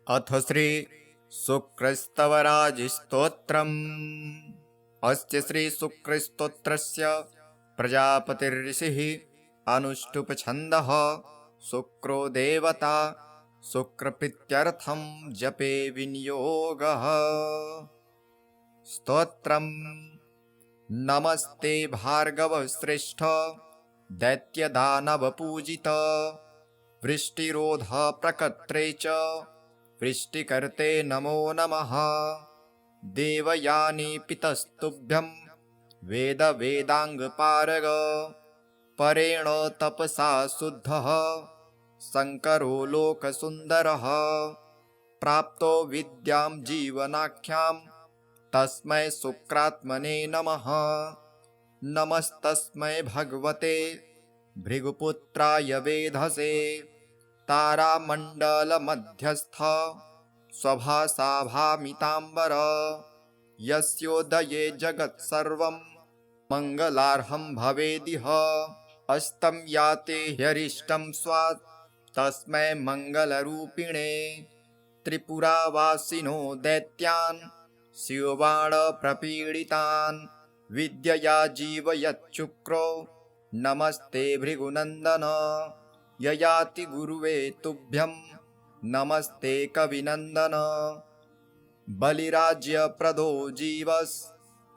अथ श्री शुक्रस्तवराजस्तोत्रम्। अस्य श्री शुक्रस्तोत्रस्य प्रजापतिर्षिः अनुष्टुप छन्दः। शुक्रो देवता शुक्रप्रीत्यर्थं जपे विनियोगः। स्तोत्रम्। नमस्ते भार्गव श्रेष्ठ दैत्यदानवपूजित वृष्टिरोध प्रकर्त्रे च वृष्टिकर्ते नमो नमः। देवयानी पितस्तुभ्यं वेद वेदांगपारग परेण तपसा शुद्धः शंकरो लोकसुन्दरः। प्राप्तो विद्यां जीवनाख्यां तस्मै शुक्रात्मने नमः। नमस्तस्मै भगवते भृगुपुत्राय वेधसे तारामण्डलमध्यस्थ स्वभासाभामिताम्बर। यस्योदये जगत्सर्वं मङ्गलार्हं भवेदिह। अस्तं याते ह्यरिष्टं स्वात् तस्मै मङ्गलरूपिणे। त्रिपुरावासिनो दैत्यान् शिवबाणप्रपीडितान् विद्यया जीवयच्छुक्रो नमस्ते भृगुनन्दन। ययाति गुरुवे तुभ्यं नमस्ते कविनन्दन। बलिराज्यप्रदो जीवस्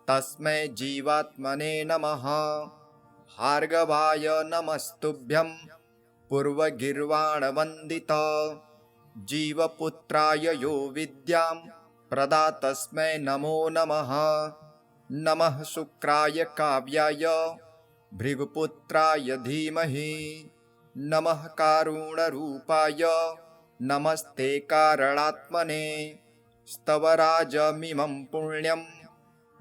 तस्मै जीवात्मने नमः। भार्गवाय नमस्तुभ्यं पूर्वगीर्वाणवन्दित जीवपुत्राय यो विद्यां प्रदा तस्मै नमो नमः। नमः शुक्राय काव्याय भृगुपुत्राय धीमहि। नमः कारुणरूपाय नमस्ते कारणात्मने। स्तवराजमिमं पुण्यं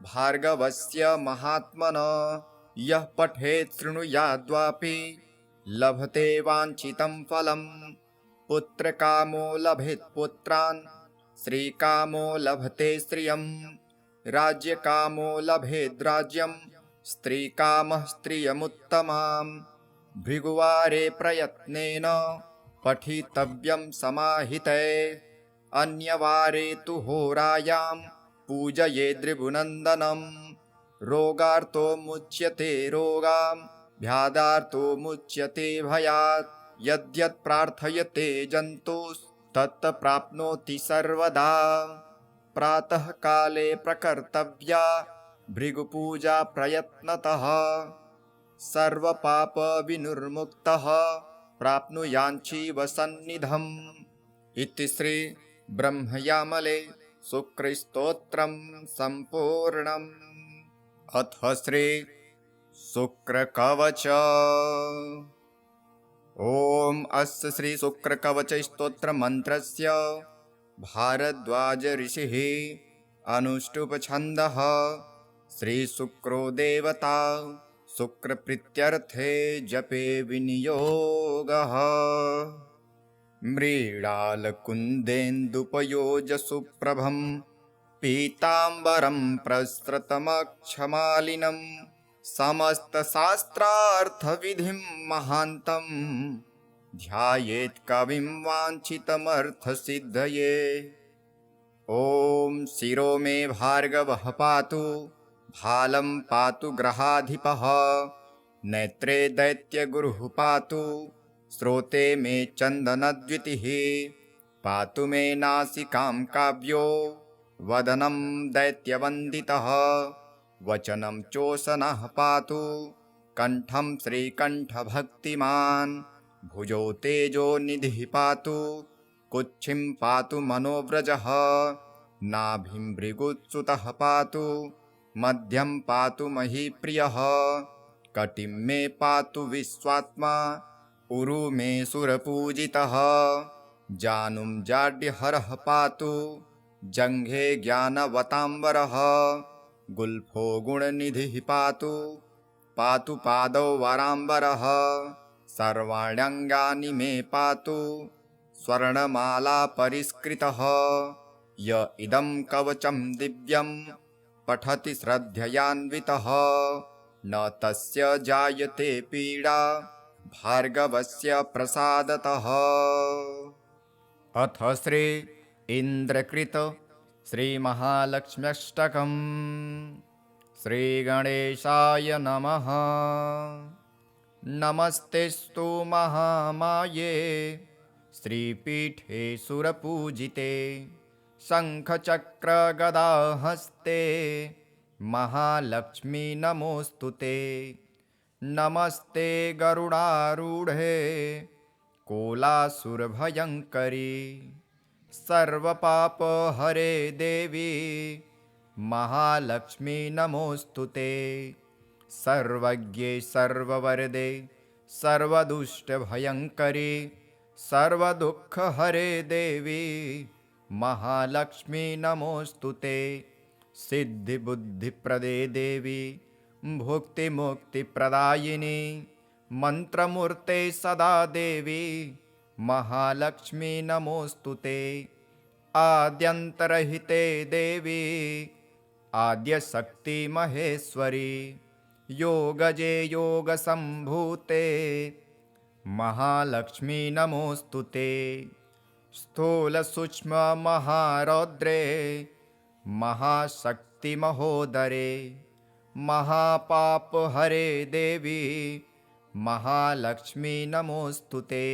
भार्गवस्य महात्मनः। यः पठेत् शृणुयाद्वापि लभते वाञ्छितं फलम्। पुत्रकामो लभेत् पुत्रान् श्रीकामो लभते श्रियं। राज्यकामो लभेद् राज्यं स्त्रीकामः स्त्रियमुत्तमाम्। भृगुवारे प्रयत्नेन पठितव्यं समाहिते। अन्यवारे तु होरायां पूजयेद्भृगुनन्दनं। रोगार्तो मुच्यते रोगां व्याधार्तो मुच्यते भयात्। यद्यत् प्रार्थयते जन्तुस्तत् प्राप्नोति सर्वदा। प्रातः काले प्रकर्तव्या भृगुपूजा प्रयत्नतः। सर्वपाप विनिर्मुक्तः प्राप्नुयाञ्चीव सन्निधम्। इति श्री ब्रह्मयामले शुक्रस्तोत्रं सम्पूर्णम्। अथ श्री शुक्रकवच। ॐ अस्य श्री शुक्रकवच स्तोत्रमन्त्रस्य भारद्वाज ऋषिः अनुष्टुप छन्दः। श्री शुक्रो देवता शुक्रप्रीत्यर्थे जपे विनियोगः। मृडालकुन्देन्दुपयोजसुप्रभं पीताम्बरं प्रसृतमक्षमालिनं समस्तशास्त्रार्थविधिं महान्तं ध्यायेत् कविं वाञ्छितमर्थसिद्धये। ॐ शिरो मे भार्गवः पातु भालं पातु ग्रहाधिपः। नेत्रे दैत्यगुरुः पातु श्रोते मे चन्दनद्युतिः। पातु मे नासिकां काव्यो वदनं दैत्यवन्दितः। वचनं चोषणः पातु कण्ठं श्रीकण्ठभक्तिमान्। भुजौ तेजो निधिः पातु कुक्षिं पातु मनोव्रजः। नाभिं भृगुत्सुतः पातु मध्यं पातु महीप्रियः। कटिं मे पातु विश्वात्मा उरु मे सुरपूजितः। जानुं जाड्यहरः पातु जङ्घे ज्ञानवताम्बरः। गुल्फो गुणनिधिः पातु पातु पादौ वराम्बरः। सर्वाण्यङ्गानि मे पातु स्वर्णमाला परिष्कृतः। य इदं कवचं दिव्यं पठति श्रद्धयान्वितः न तस्य जायते पीडा भार्गवस्य प्रसादतः। अथ श्री इन्द्रकृत श्रीमहालक्ष्म्यष्टकम्। श्रीगणेशाय नमः। नमस्तेस्तु महामाये श्रीपीठे सुरपूजिते शङ्खचक्रगदाहस्ते महालक्ष्मी नमोऽस्तुते। नमस्ते गरुडारूढे कोलासुरभयङ्करी सर्वपापहरे देवी महालक्ष्मी नमोऽस्तुते। सर्वज्ञे सर्ववरदे सर्वदुष्टभयङ्करी सर्वदुःखहरे देवी महालक्ष्मी नमोऽस्तुते। सिद्धिबुद्धिप्रदे देवी भुक्तिमुक्तिप्रदायिनी मन्त्रमूर्ते सदा देवी महालक्ष्मी नमोऽस्तुते। आद्यन्तरहिते देवी आद्यशक्ति महेश्वरी योगजे योगसम्भूते महालक्ष्मी नमोऽस्तुते। स्थूलसूक्ष्ममहारौद्रे महाशक्तिमहोदरे महापापहरे देवी महालक्ष्मी नमोऽस्तुते।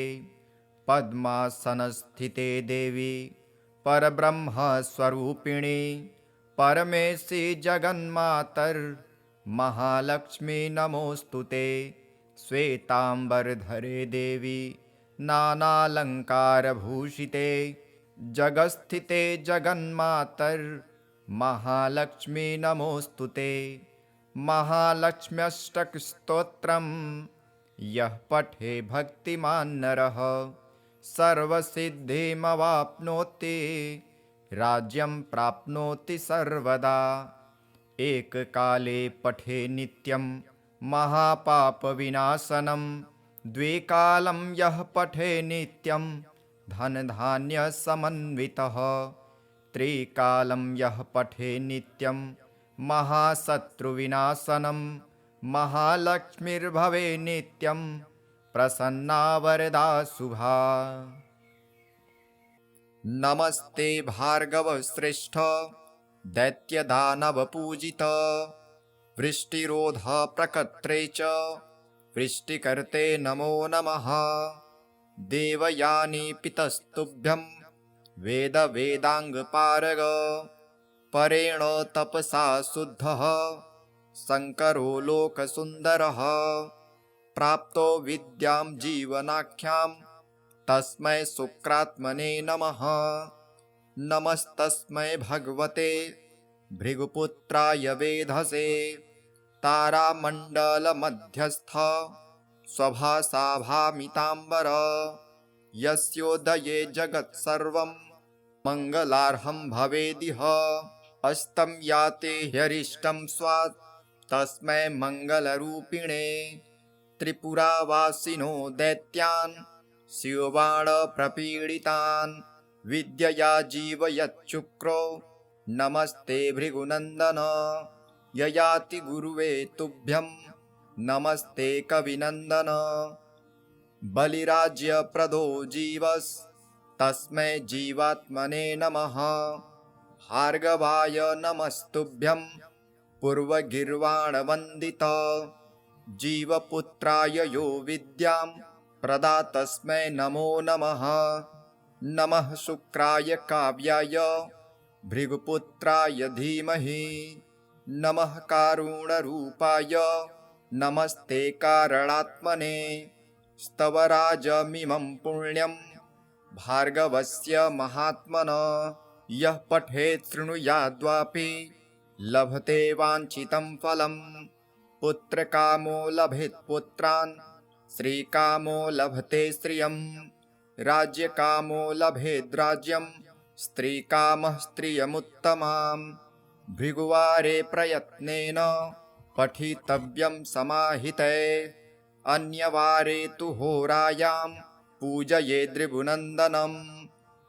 पद्मासनस्थिते देवी परब्रह्मस्वरूपिणी परमेशी जगन्मातर महालक्ष्मी नमोऽस्तुते। श्वेताम्बरधरे देवी नानालङ्कारभूषिते जगत्स्थिते जगन्मातर महालक्ष्मी नमोऽस्तुते। महालक्ष्म्यष्टकस्तोत्रम् यः पठे भक्तिमान् नरः सर्वसिद्धिमवाप्नोति राज्यं प्राप्नोति सर्वदा। एककाले पठे नित्यं महापापविनाशनं द्विकालं यः पठे नित्यं धनधान्यसमन्वितः त्रिकालं यः पठे नित्यं महाशत्रुविनाशनं महालक्ष्मीर्भवे नित्यं प्रसन्ना वरदा शुभा। नमस्ते भार्गवश्रेष्ठ दैत्यदानवपूजित वृष्टिरोधप्रकर्त्रे च वृष्टिकर्ते नमो नमः। देवयानी पितस्तुभ्यं वेदवेदाङ्गपारग परेण तपसा शुद्धः शङ्करो लोकसुन्दरः प्राप्तो विद्यां जीवनाख्यां तस्मै शुक्रात्मने नमः। नमस्तस्मै भगवते भृगुपुत्राय वेधसे तारामण्डलमध्यस्थ स्वभासा भामिताम्बर यस्योदये जगत्सर्वं मङ्गलार्हं भवेदिह। अस्तं याते ह्यरिष्टं स्वात् तस्मै मङ्गलरूपिणे त्रिपुरावासिनो दैत्यान् शिवबाणप्रपीडितान् विद्यया जीवयच्छुक्रो नमस्ते भृगुनन्दन। ययाति गुरुवे तुभ्यं नमस्ते कविनन्दन। बलिराज्यप्रदो जीवस् तस्मै जीवात्मने नमः। भार्गवाय नमस्तुभ्यं पूर्वगीर्वाणवन्दित जीवपुत्राय यो विद्यां प्रदा तस्मै नमो नमः। नमः शुक्राय काव्याय भृगुपुत्राय धीमहि नमः कारुणरूपाय नमस्ते कारणात्मने। स्तवराजमिमं पुण्यं भार्गवस्य महात्मनः यः पठेत् शृणुयाद्वापि लभते वाञ्छितं फलम्। पुत्रकामो लभेत् पुत्रान् श्रीकामो लभते श्रियं राज्यकामो लभेद् राज्यं स्त्रीकामः स्त्रियमुत्तमां। भृगुवारे प्रयत्नेन पठितव्यं समाहिते अन्यवारे तु होरायां पूजयेद् भृगुनन्दनं।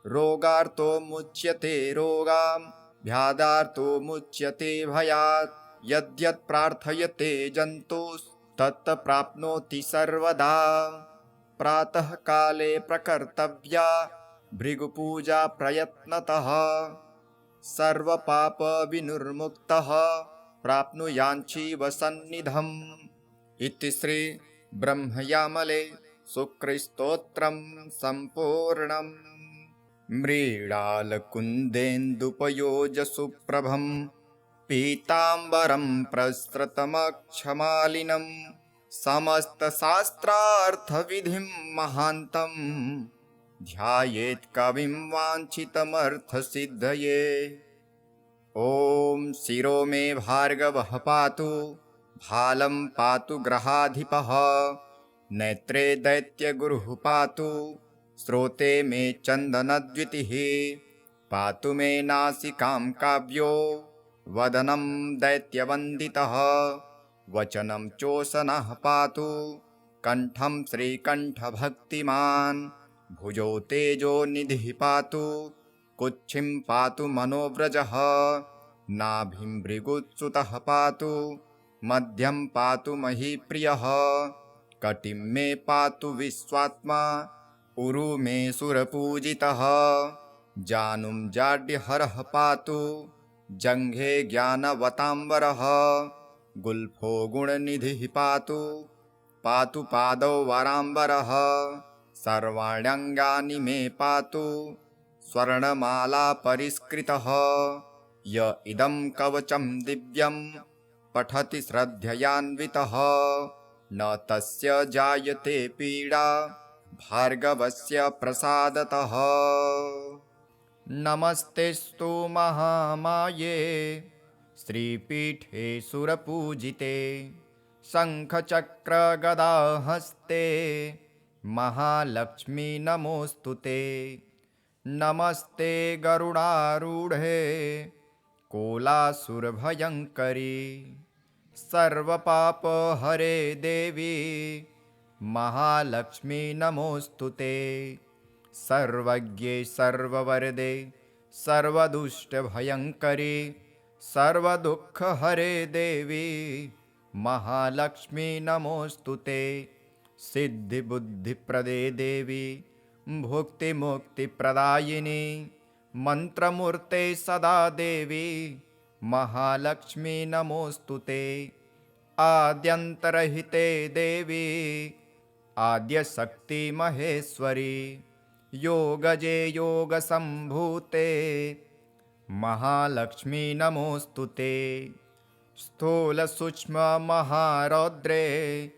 रोगार्तो मुच्यते रोगां व्याधार्तो मुच्यते भयात् यद्यत् प्रार्थयते जन्तुस्तत् प्राप्नोति सर्वदा। प्रातः काले प्रकर्तव्या भृगुपूजा प्रयत्नतः सर्वपापविनिर्मुक्तः प्राप्नुयाञ्चीव सन्निधम्। इति श्री ब्रह्मयामले शुक्रस्तोत्रम् सम्पूर्णम्। मृडालकुन्देन्दुपयोजसुप्रभम् पीताम्बरम् प्रसृतमक्षमालिनम् समस्तशास्त्रार्थविधिम् महान्तम् ध्यायेत् कविं वाञ्छितमर्थसिद्धये। ॐ शिरो मे भार्गवः पातु, भालं पातु ग्रहाधिपः, नेत्रे दैत्यगुरुः पातु, श्रोते मे चन्दनद्युतिः, पातु मे नासिकां काव्यो, वदनं दैत्यवन्दितः, वचनं चोषणः पातु, कण्ठं श्रीकण्ठभक्तिमान्, भुजौ तेजो निधिः पातु, कुक्षिं पातु मनोव्रजः, नाभिं भृगुत्सुतः पातु, मध्यं पातु महीप्रियः, कटिं मे पातु विश्वात्मा, उरु मे सुरपूजितः, जानुं जाड्यहरः पातु, जङ्घे ज्ञानवताम्बरः, गुल्फो गुणनिधिः पातु, पातु पादौ वराम्बरः, सर्वाण्यङ्गानि मे पातु, स्वर्णमाला परिष्कृतः, य इदं कवचं दिव्यं पठति श्रद्धयान्वितः, न तस्य जायते पीडा भार्गवस्य प्रसादतः। नमस्तेस्तु महामाये श्रीपीठे सुरपूजिते, शङ्खचक्रगदाहस्ते महालक्ष्मी नमोऽस्तुते। नमस्ते गरुडारूढे कोलासुरभयङ्करी, सर्वपापहरे देवी महालक्ष्मी नमोऽस्तुते। सर्वज्ञे सर्ववरदे सर्वदुष्टभयङ्करी, सर्वदुःखहरे देवी महालक्ष्मी नमोऽस्तुते। सिद्धिबुद्धिप्रदे देवी भुक्तिमुक्तिप्रदायिनी, मन्त्रमूर्ते सदा देवी महालक्ष्मी नमोऽस्तुते। आद्यन्तरहिते देवी आद्यशक्ति महेश्वरी, योगजे योगसम्भूते महालक्ष्मी नमोऽस्तुते। स्थूलसूक्ष्म महारौद्रे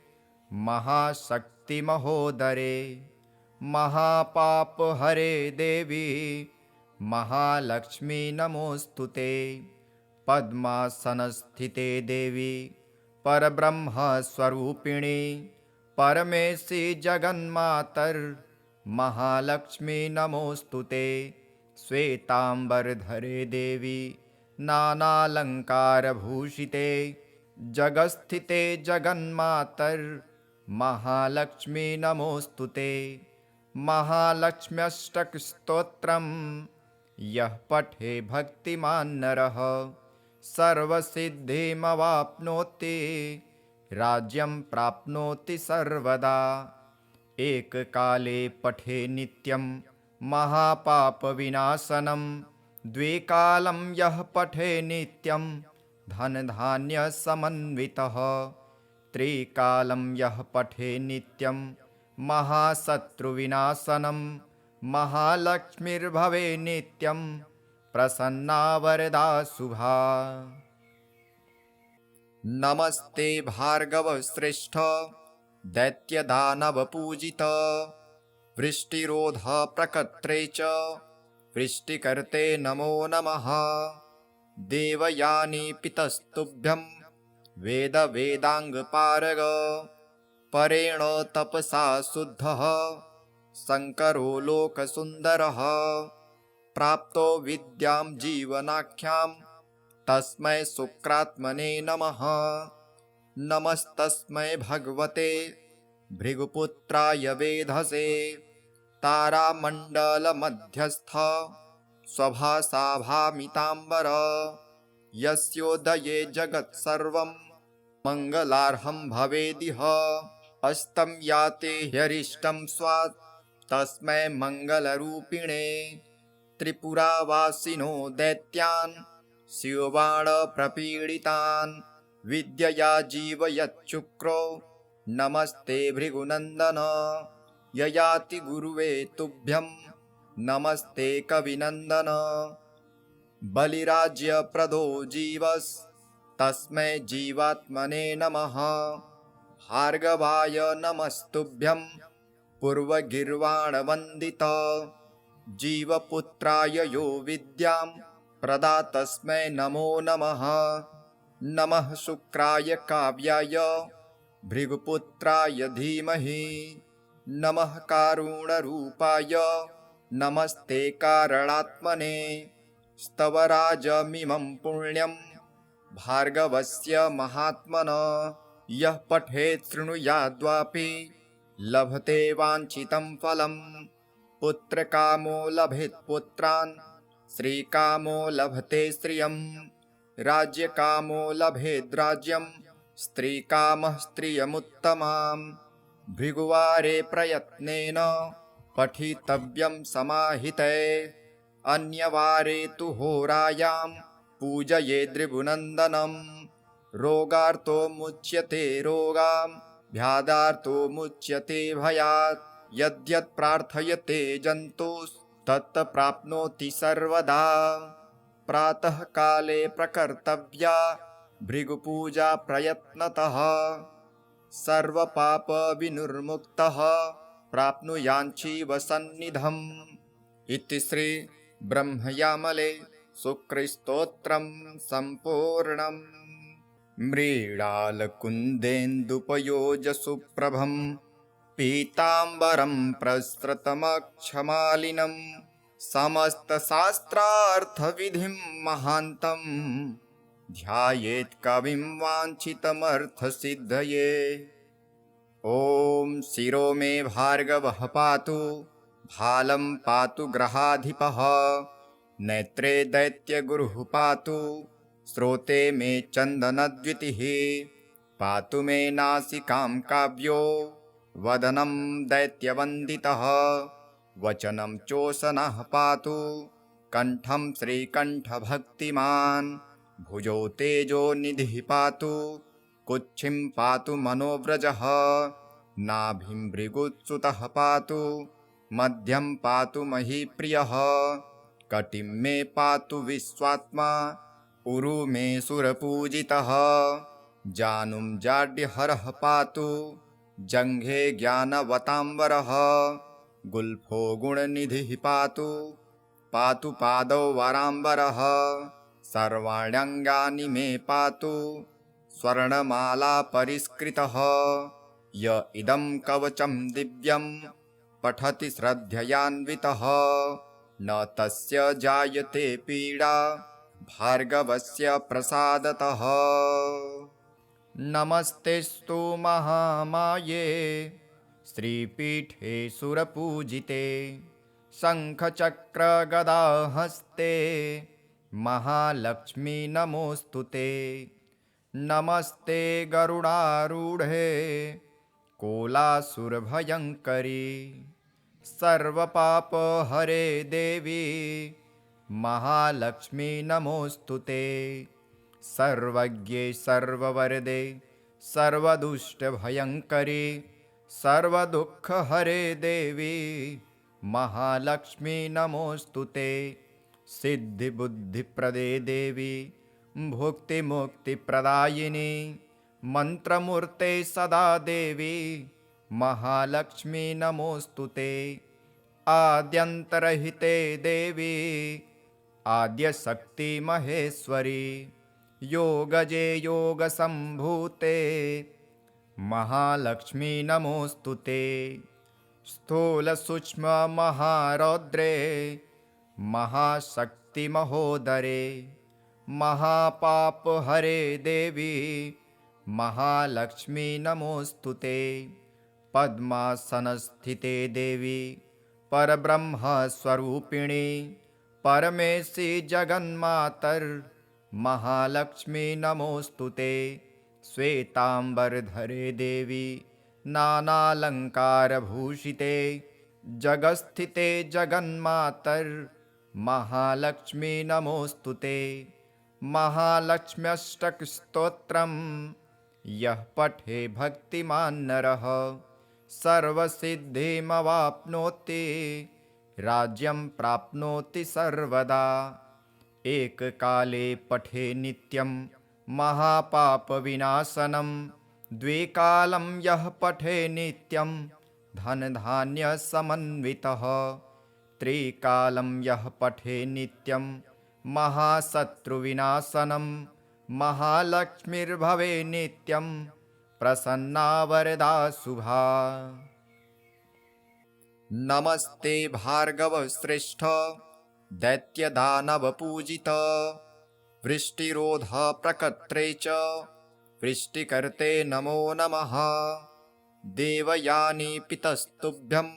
महाशक्ति महोदरे, महापापहरे देवी महालक्ष्मी नमोऽस्तुते। पद्मासनस्थिते देवी परब्रह्मस्वरूपिणी, परमेशी जगन्मातर् महालक्ष्मी नमोऽस्तुते। श्वेताम्बरधरे देवी नानालङ्कारभूषिते, जगत्स्थिते जगन्मातर् महालक्ष्मी नमोऽस्तुते। महालक्ष्म्यष्टकस्तोत्रम् यः पठे भक्तिमान् नरः, सर्वसिद्धिमवाप्नोति, राज्यं प्राप्नोति सर्वदा। एककाले पठे नित्यं महापापविनाशनं, द्विकालं यः पठे नित्यं धनधान्यसमन्वितः, त्रिकालं यः पठे नित्यं महाशत्रुविनाशनं, महालक्ष्मीर्भवे नित्यं प्रसन्ना वरदा शुभा। नमस्ते भार्गवश्रेष्ठ दैत्यदानवपूजित, वृष्टिरोधप्रकर्त्रे च वृष्टिकर्ते नमो नमः। देवयानी पितस्तुभ्यं वेदवेदाङ्गपारग, परेण तपसा शुद्धः शङ्करो लोकसुन्दरः। प्राप्तो विद्यां जीवनाख्यां तस्मै शुक्रात्मने नमः। नमस्तस्मै भगवते भृगुपुत्राय वेधसे, तारामण्डलमध्यस्थ स्वभासाभामिताम्बर, यस्योदये जगत्सर्वं मङ्गलार्हं भवेदिह। अस्तं याते ह्यरिष्टं स्वात् तस्मै मङ्गलरूपिणे त्रिपुरावासिनो दैत्यान् शिवबाणप्रपीडितान् विद्यया जीवयच्चुक्रो नमस्ते भृगुनन्दन ययाति गुरुवे तुभ्यं नमस्ते कविनन्दन बलिराज्यप्रदो जीवस् तस्मै जीवात्मने नमः भार्गवाय नमस्तुभ्यं पूर्वगीर्वाणवन्दित जीवपुत्राय यो विद्यां प्रदातस्मै नमो नमः नमः शुक्राय काव्याय भृगुपुत्राय धीमहि नमः कारुणरूपाय नमस्ते कारणात्मने स्तवराजमिमं पुण्यं भार्गवस्य महात्मनः यः पठेत् शृणुयाद्वापि लभते वाञ्छितं फलम् पुत्रकामो लभेत् पुत्रान् श्रीकामो लभते श्रियम् राज्यकामो लभेद् राज्यं स्त्रीकामः स्त्रियमुत्तमाम् भृगुवारे प्रयत्नेन पठितव्यं समाहिते अन्यवारे तु होरायां पूजयेद्भृगुनन्दनम् रोगार्तो मुच्यते रोगां व्याधार्तो मुच्यते भयात् यद्यत् प्रार्थयते जन्तुस्तत् प्राप्नोति सर्वदा प्रातः काले प्रकर्तव्या भृगुपूजा प्रयत्नतः सर्वपापविनिर्मुक्तः प्राप्नुयाञ्जीवसन्निधम् इति श्री ब्रह्मयामले शुक्रस्तोत्रं सम्पूर्णम् मृडालकुन्देन्दुपयोजसुप्रभं पीताम्बरं प्रसृतमक्षमालिनं समस्तशास्त्रार्थविधिं महान्तं ध्यायेत् कविं वाञ्छितमर्थसिद्धये ॐ शिरो मे भार्गवः पातु भालं पातु ग्रहाधिपः नेत्रे दैत्यगुरुः पातु श्रोते मे चन्दनद्युतिः पातु मे नासिकां काव्यो वदनं दैत्यवन्दितः वचनं चोषणः पातु कण्ठं श्रीकण्ठभक्तिमान् भुजौ तेजो निधिः पातु कुक्षिं पातु मनोव्रजः नाभिं भृगुत्सुतः पातु मध्यं पातु महीप्रियः कटिं मे पातु विश्वात्मा उरु मे सुरपूजितः जानुं जाड्यहरः पातु जङ्घे ज्ञानवताम्बरः गुल्फो गुणनिधिः पातु पातु पादौ वराम्बरः सर्वाण्यङ्गानि मे पातु स्वर्णमाला परिष्कृतः य इदं कवचं दिव्यं पठति श्रद्धयान्वितः न तस्य जायते पीडा भार्गवस्य प्रसादतः नमस्तेस्तु महामाये श्रीपीठे सुरपूजिते शङ्खचक्रगदाहस्ते महालक्ष्मी नमोऽस्तुते नमस्ते गरुडारूढे कोलासुरभयङ्करी सर्वपापहरे देवी महालक्ष्मी नमोऽस्तुते सर्वज्ञे सर्ववरदे सर्वदुष्टभयङ्करी सर्वदुःखहरे देवी महालक्ष्मी नमोऽस्तुते सिद्धिबुद्धिप्रदे देवी भुक्तिमुक्तिप्रदायिनी मन्त्रमूर्ते सदा देवी महालक्ष्मी नमोऽस्तुते आद्यन्तरहिते देवी आद्यशक्ति महेश्वरी योगजे योगसम्भूते महालक्ष्मी नमोऽस्तुते स्थूलसूक्ष्ममहारौद्रे महाशक्तिमहोदरे महापापहरे देवी महालक्ष्मी नमोऽस्तुते पद्मासनस्थिते देवी परब्रह्मस्वरूपिणी परमेशी जगन्मातर् महालक्ष्मी नमोऽस्तुते श्वेताम्बरधरे देवी नानालङ्कारभूषिते जगत्स्थिते जगन्मातर्महालक्ष्मी नमोऽस्तुते। महालक्ष्म्यष्टकस्तोत्रम् यः पठे भक्तिमान् नरः सर्वसिद्धिमवाप्नोति राज्यं प्राप्नोति सर्वदा। एककाले पठे नित्यं महापापविनाशनं द्विकालं यः पठे नित्यं धनधान्यसमन्वितः। त्रिकालं यः पठे नित्यं महाशत्रुविनाशनं महालक्ष्मीर्भवे नित्यं प्रसन्ना वरदा शुभा। नमस्ते भार्गवश्रेष्ठ दैत्यदानवपूजित वृष्टिरोध प्रकर्त्रे च वृष्टिकर्ते नमो नमः। देवयानी पितस्तुभ्यं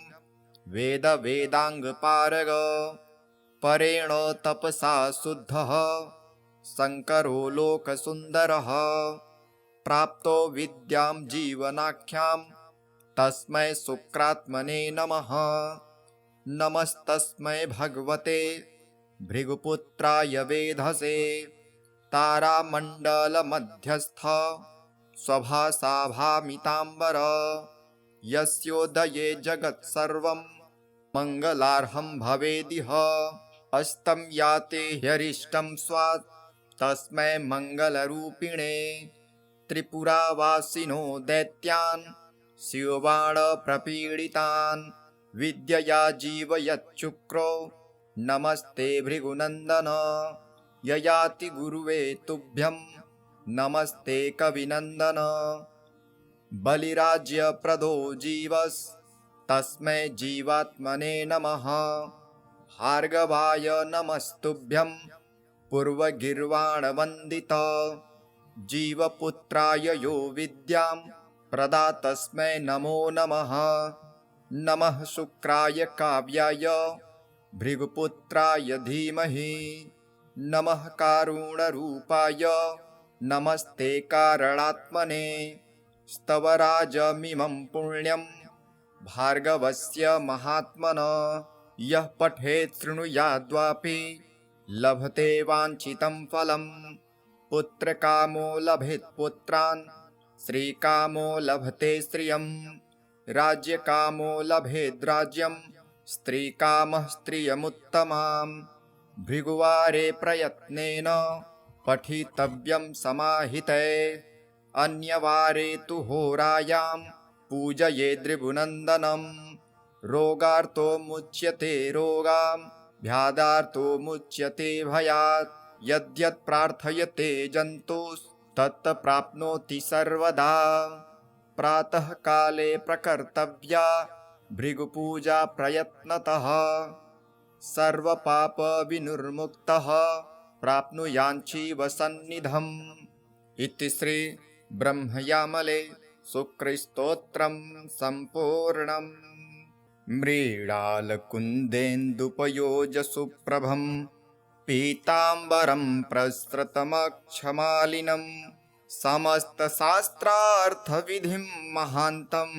वेदाङ्गपारग परेण तपसा शुद्धः शङ्करो लोकसुन्दरः। प्राप्तो विद्यां जीवनाख्यां तस्मै शुक्रात्मने नमः। नमस्तस्मै भगवते भृगुपुत्राय वेधसे तारामण्डलमध्यस्थ स्वभासाभामिताम्बर। यस्योदये जगत्सर्वं मङ्गलार्हं भवेदिह। अस्तं याते ह्यरिष्टं स्वात् तस्मै मङ्गलरूपिणे। त्रिपुरावासिनो दैत्यान् शिवबाणप्रपीडितान् विद्यया जीवयच्चुक्रो नमस्ते भृगुनन्दन। ययाति गुरुवे तुभ्यं नमस्ते कविनन्दन। बलिराज्यप्रदो जीवस् तस्मै जीवात्मने नमः। भार्गवाय नमस्तुभ्यं पूर्वगीर्वाणवन्दित। जीवपुत्राय यो विद्यां प्रदा तस्मै नमो नमः। नमः शुक्राय काव्याय भृगुपुत्राय धीमहि। नमः कारुणरूपाय नमस्ते कारणात्मने। स्तवराजमिमं पुण्यं भार्गवस्य महात्मनः। यः पठेत् शृणुयाद्वापि लभते वाञ्छितं फलं। पुत्रकामो लभेत् पुत्रान् श्रीकामो लभते श्रियं। राज्यकामो लभेद्राज्यं स्त्रीकामः स्त्रियमुत्तमाम्। भृगुवारे प्रयत्नेन पठितव्यं समाहिते। अन्यवारे तु होरायां पूजयेद्भृगुनन्दनं। रोगार्तो मुच्यते रोगां व्याधार्तो मुच्यते भयात्। यद्यत् प्रार्थयते जन्तुस्तत् प्राप्नोति सर्वदा। प्रातः काले प्रकर्तव्या भृगुपूजा प्रयत्नतः। सर्वपापविनिर्मुक्तः प्राप्नुयाञ्जीवसन्निधम्। इति श्री ब्रह्मयामले शुक्रस्तोत्रं सम्पूर्णम्। मृडालकुन्देन्दुपयोजसुप्रभं पीताम्बरं प्रसृतमक्षमालिनं। समस्तशास्त्रार्थविधिं महान्तं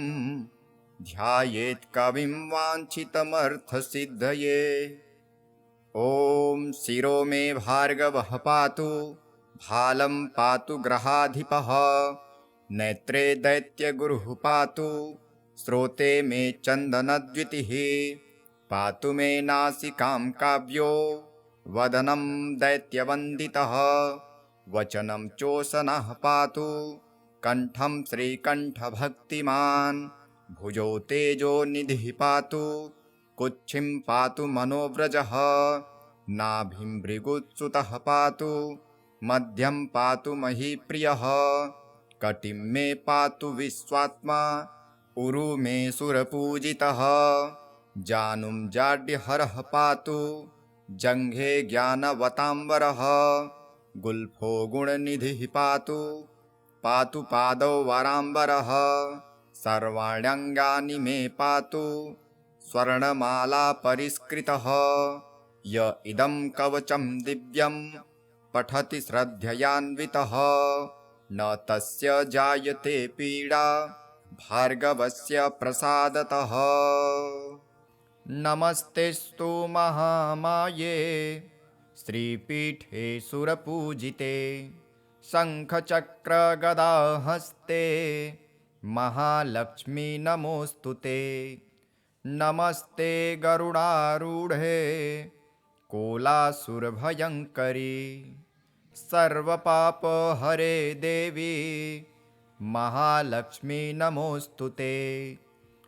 ध्यायेत् कविं वाञ्छितमर्थसिद्धये। ॐ शिरो मे भार्गवः पातु भालं पातु ग्रहाधिपः। नेत्रे दैत्यगुरुः पातु श्रोते मे चन्दनद्युतिः। पातु मे नासिकां काव्यो वदनं दैत्यवन्दितः। वचनं चोषणः पातु कण्ठं श्रीकण्ठभक्तिमान्। भुजौ तेजो निधिः पातु कुक्षिं पातु मनोव्रजः। नाभिं भृगुच्युतः पातु मध्यं पातु महीप्रियः। कटिं मे पातु विश्वात्मा उरु मे सुरपूजितः। जानुं जाड्यहरः पातु जङ्घे ज्ञानवताम्बरः। गुल्फो गुणनिधिः पातु पातु पादौ वराम्बरः। सर्वाण्यङ्गानि मे पातु स्वर्णमाला परिष्कृतः। य इदं कवचं दिव्यं पठति श्रद्धयान्वितः न तस्य जायते पीडा भार्गवस्य प्रसादतः। नमस्तेस्तु महामाये श्रीपीठे सुरपूजिते शङ्खचक्रगदाहस्ते महालक्ष्मी नमोऽस्तु ते। नमस्ते गरुडारूढे कोलासुरभयङ्करी सर्वपापहरे देवी महालक्ष्मी नमोऽस्तु ते।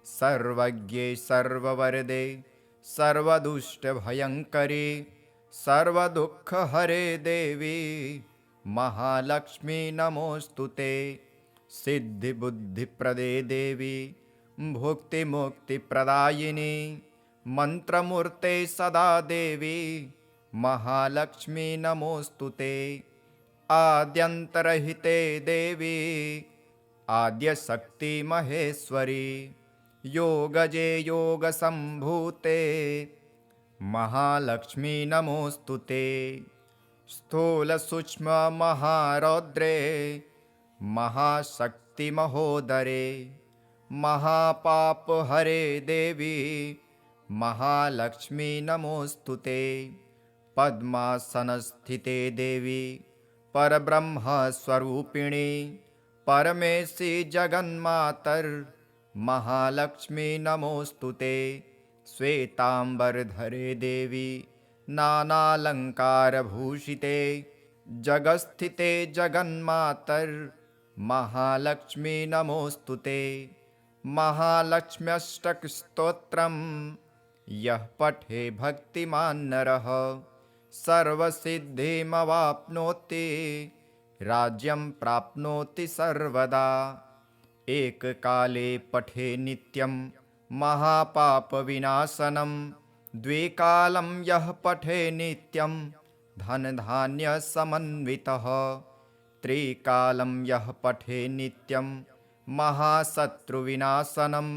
सर्वज्ञे सर्ववरदे सर्वदुष्टभयङ्करी सर्वदुःखहरे देवी महालक्ष्मी नमोऽस्तु ते। सिद्धिबुद्धिप्रदे देवी भुक्तिमुक्तिप्रदायिनी मन्त्रमूर्ते सदा देवी महालक्ष्मी नमोऽस्तु ते। आद्यन्तरहिते देवी आद्यशक्ति महेश्वरी योगजे योगसम्भूते महालक्ष्मी नमोऽस्तु ते। स्थूलसूक्ष्ममहारौद्रे महाशक्तिमहोदरे महापापहरे देवी महालक्ष्मी नमोऽस्तु ते। पद्मासनस्थिते देवी परब्रह्मस्वरूपिणी परमेशी जगन्मातर् महालक्ष्मी नमोऽस्तु ते। श्वेताम्बरधरे देवी नानालङ्कारभूषिते जगत्स्थिते जगन्मातर् महालक्ष्मी नमोऽस्तु ते। महालक्ष्म्यष्टकस्तोत्रम् यः पठे भक्तिमान् नरः सर्वसिद्धिमवाप्नोति राज्यं प्राप्नोति सर्वदा। एककाले पठे नित्यं महापापविनाशनं द्विकालं यः पठे नित्यं धनधान्यसमन्वितः त्रिकालं यः पठे नित्यं महाशत्रुविनाशनं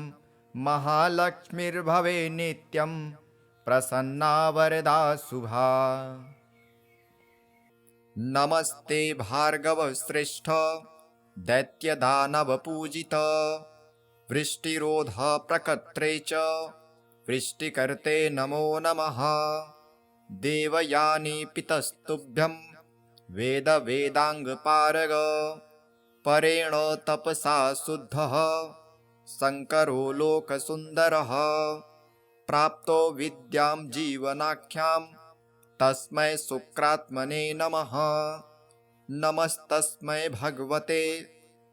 महालक्ष्मीर्भवे नित्यं प्रसन्ना वरदा शुभा। नमस्ते भार्गवश्रेष्ठ दैत्यदानवपूजित वृष्टिरोधप्रकर्त्रे च वृष्टिकर्ते नमो नमः। देवयानी पितस्तुभ्यं वेदवेदाङ्गपारग परेण तपसा शुद्धः शङ्करो लोकसुन्दरः प्राप्तो विद्यां जीवनाख्यां तस्मै शुक्रात्मने नमः। नमस्तस्मै भगवते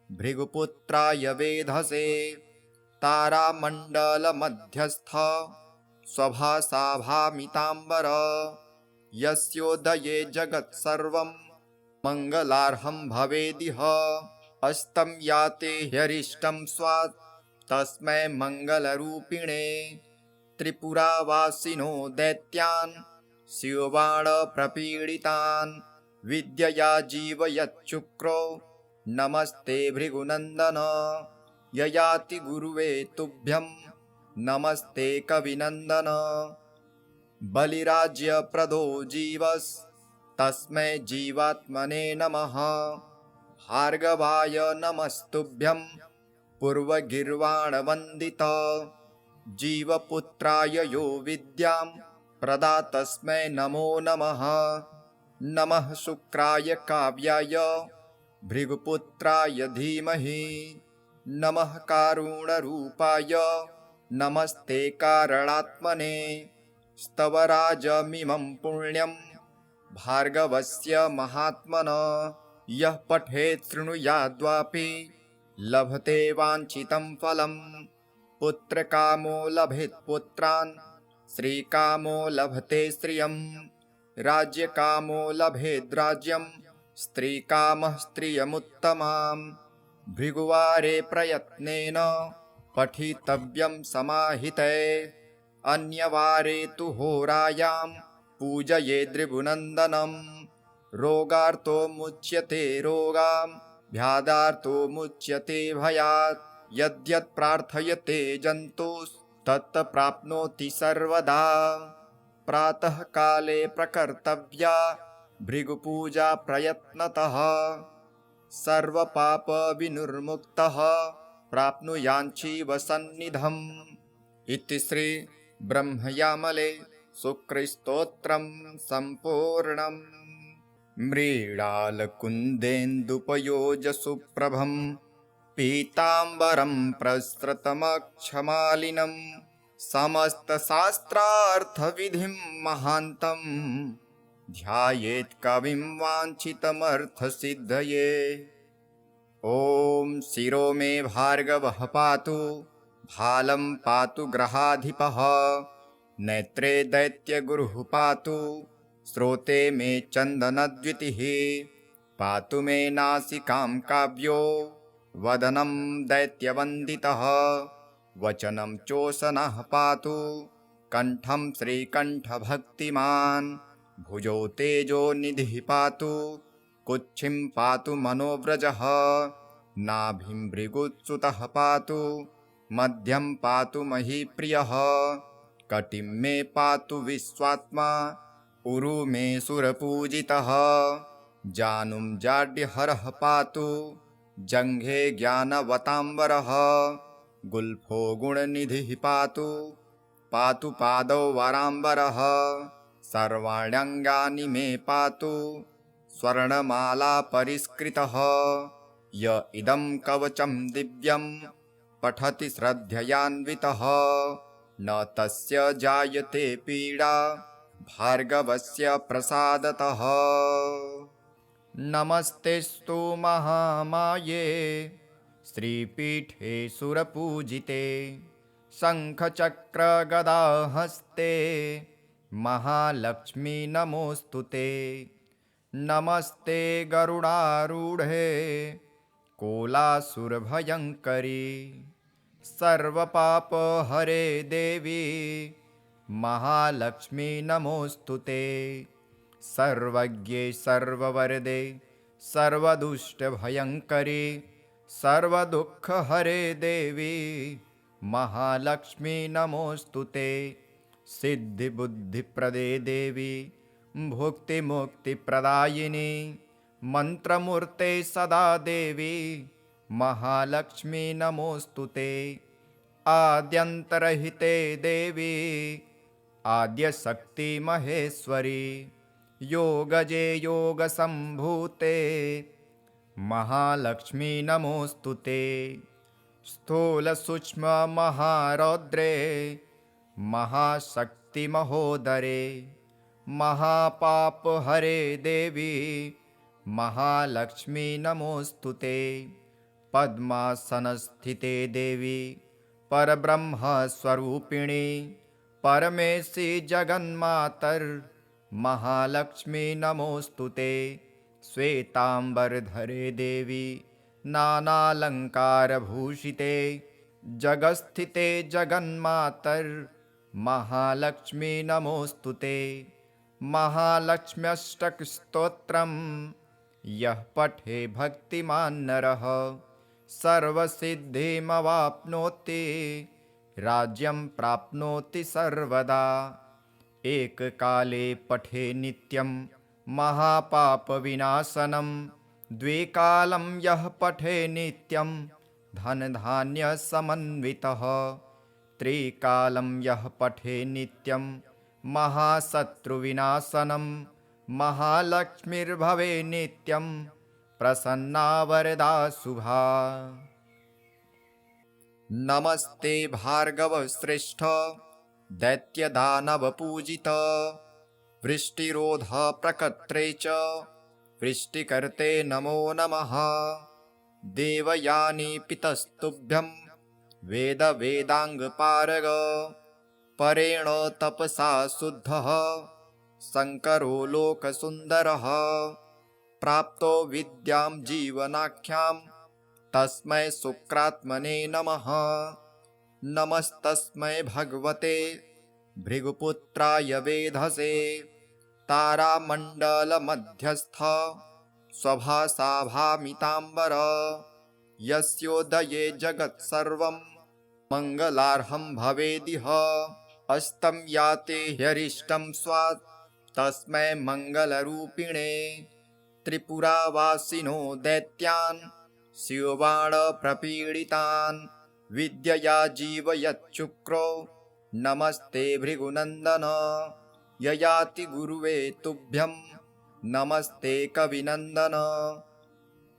भृगुपुत्राय वेधसे तारामण्डलमध्यस्थ स्वभासा भामिताम्बर यस्योदये जगत्सर्वं मङ्गलार्हं भवेदिह। अस्तं याते ह्यरिष्टं स्वात् तस्मै मङ्गलरूपिणे त्रिपुरावासिनो दैत्यान् शिवबाणप्रपीडितान् विद्यया जीवयच्छुक्रो नमस्ते भृगुनन्दन। ययाति गुरुवे तुभ्यं नमस्ते कविनन्दन। बलिराज्यप्रदो जीवस् तस्मै जीवात्मने नमः। भार्गवाय नमस्तुभ्यं पूर्वगीर्वाणवन्दित जीवपुत्राय यो विद्यां प्रदा तस्मै नमो नमः। नमः शुक्राय काव्याय भृगुपुत्राय धीमहि नमः कारुणरूपाय नमस्ते कारणात्मने। स्तवराजमिमं पुण्यं भार्गवस्य महात्मनः यः पठेत् शृणुयाद्वापि लभते वाञ्छितं फलम्। पुत्रकामो लभेत् पुत्रान् श्रीकामो लभते श्रियम् राज्यकामो लभेद् राज्यं स्त्रीकामः स्त्रियमुत्तमाम्। भृगुवारे प्रयत्नेन पठितव्यं समाहिते अन्यवारे तु होरायां पूजयेद् भृगुनन्दनं। रोगार्तो मुच्यते रोगां व्याधार्तो मुच्यते भयात् यद्यत् प्रार्थयते जन्तुस्तत् प्राप्नोति सर्वदा। प्रातः काले प्रकर्तव्या भृगुपूजा प्रयत्नतः सर्वपापविनिर्मुक्तः प्राप्नुयाञ्चीवसन्निधम्। इति श्री ब्रह्मयामले सुकृस्तोत्रं सम्पूर्णम् मृडालकुन्देन्दुपयोजसुप्रभं पीताम्बरं प्रसृतमक्षमालिनं समस्तशास्त्रार्थविधिं महान्तम् ध्यायेत् कविं वाञ्छितमर्थसिद्धये। ॐ शिरो मे भार्गवः पातु, भालं पातु ग्रहाधिपः, नेत्रे दैत्यगुरुः पातु, श्रोते मे चन्दनद्युतिः, पातु मे नासिकां काव्यो, वदनं दैत्यवन्दितः, वचनं चोषणः पातु, कण्ठं श्रीकण्ठभक्तिमान्, भुजौ तेजो निधिः पातु, कुक्षिं पातु मनोव्रजः, नाभिं भृगुत्सुतः पातु, मध्यं पातु महीप्रियः, कटिं मे पातु विश्वात्मा, उरु मे सुरपूजितः, जानुं जाड्यहरः पातु, जङ्घे ज्ञानवताम्बरः, गुल्फो गुणनिधिः पातु, पातु पादौ वराम्बरः, सर्वाण्यङ्गानि मे पातु, स्वर्णमाला परिष्कृतः, य इदं कवचं दिव्यं पठति श्रद्धयान्वितः, न तस्य जायते पीडा भार्गवस्य प्रसादतः। नमस्तेस्तु महामाये श्रीपीठे सुरपूजिते, शङ्खचक्रगदाहस्ते महालक्ष्मी नमोऽस्तुते। नमस्ते गरुडारूढे कोलासुरभयङ्करी, सर्वपापहरे देवी महालक्ष्मी नमोऽस्तुते। सर्वज्ञे सर्ववरदे सर्वदुष्टभयङ्करी, सर्वदुःखहरे देवी महालक्ष्मी नमोऽस्तुते। सिद्धिबुद्धिप्रदे देवी भुक्तिमुक्तिप्रदायिनी, मन्त्रमूर्ते सदा देवी महालक्ष्मी नमोऽस्तुते। आद्यन्तरहिते देवी आद्यशक्ति महेश्वरी, योगजे योगसम्भूते महालक्ष्मी नमोऽस्तुते। स्थूलसूक्ष्ममहारौद्रे महाशक्तिमहोदरे, महापापहरे देवी महालक्ष्मी नमोऽस्तुते। पद्मासनस्थिते देवी परब्रह्मस्वरूपिणी, परमेशी जगन्मातर् महालक्ष्मी नमोऽस्तुते। श्वेताम्बरधरे देवी नानालङ्कारभूषिते, जगत्स्थिते जगन्मातर् महालक्ष्मी नमोऽस्तुते। महालक्ष्म्यष्टकस्तोत्रं यः पठे भक्तिमान् नरः, सर्वसिद्धिमवाप्नोति, राज्यं प्राप्नोति सर्वदा। एककाले पठे नित्यं महापापविनाशनं, द्विकालं यः पठे नित्यं धनधान्यसमन्वितः, त्रिकालं यः पठे नित्यं महाशत्रुविनाशनं, महालक्ष्मीर्भवे नित्यं प्रसन्ना वरदा शुभा। नमस्ते भार्गवश्रेष्ठ दैत्यदानवपूजित, वृष्टिरोधप्रकर्त्रे च वृष्टिकर्ते नमो नमः। देवयानी पितस्तुभ्यं वेदवेदाङ्गपारग, परेण तपसा शुद्धः शङ्करो लोकसुन्दरः। प्राप्तो विद्यां जीवनाख्यां तस्मै शुक्रात्मने नमः। नमस्तस्मै भगवते भृगुपुत्राय वेधसे, तारामण्डलमध्यस्थ स्वभासाभामिताम्बर, यस्योदये जगत्सर्वं मङ्गलार्हं भवेदिह। अस्तं याते ह्यरिष्टं स्वात् तस्मै मङ्गलरूपिणे, त्रिपुरावासिनो दैत्यान् शिवबाणप्रपीडितान्, विद्यया जीवयच्चुक्रो नमस्ते भृगुनन्दन ययाति गुरुवे तुभ्यं नमस्ते कविनन्दन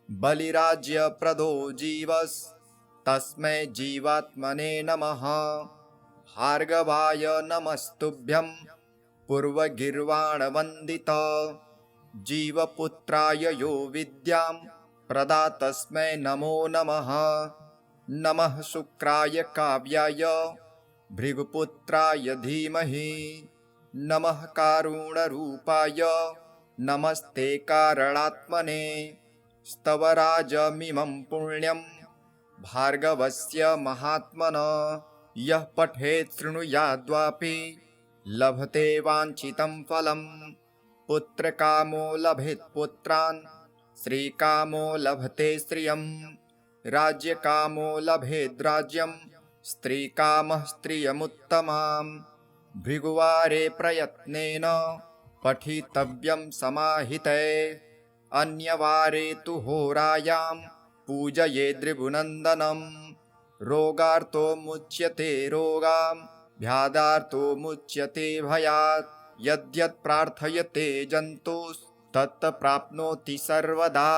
बलिराज्यप्रदो जीवस्तस्मै जीवात्मने नमः भार्गवाय नमस्तुभ्यं पूर्वगीर्वाणवन्दित जीवपुत्राय यो विद्यां प्रदातस्मै नमो नमः नमः शुक्राय काव्याय भृगुपुत्राय धीमहि नमः कारुणरूपाय नमस्ते कारणात्मने स्तवराजमिमं पुण्यं भार्गवस्य महात्मनः यः पठेत् शृणुयाद्वापि लभते वाञ्छितं फलम् पुत्रकामो लभेत् पुत्रान् श्रीकामो लभते श्रियम् राज्यकामो लभेद् राज्यम् स्त्रीकामः स्त्रियमुत्तमाम् भृगुवारे प्रयत्नेन पठितव्यं समाहिते अन्यवारे तु होरायां पूजयेद्भृगुनन्दनम् रोगार्तो मुच्यते रोगां व्याधार्तो मुच्यते भयात् यद्यत् प्रार्थयते जन्तुस्तत् प्राप्नोति सर्वदा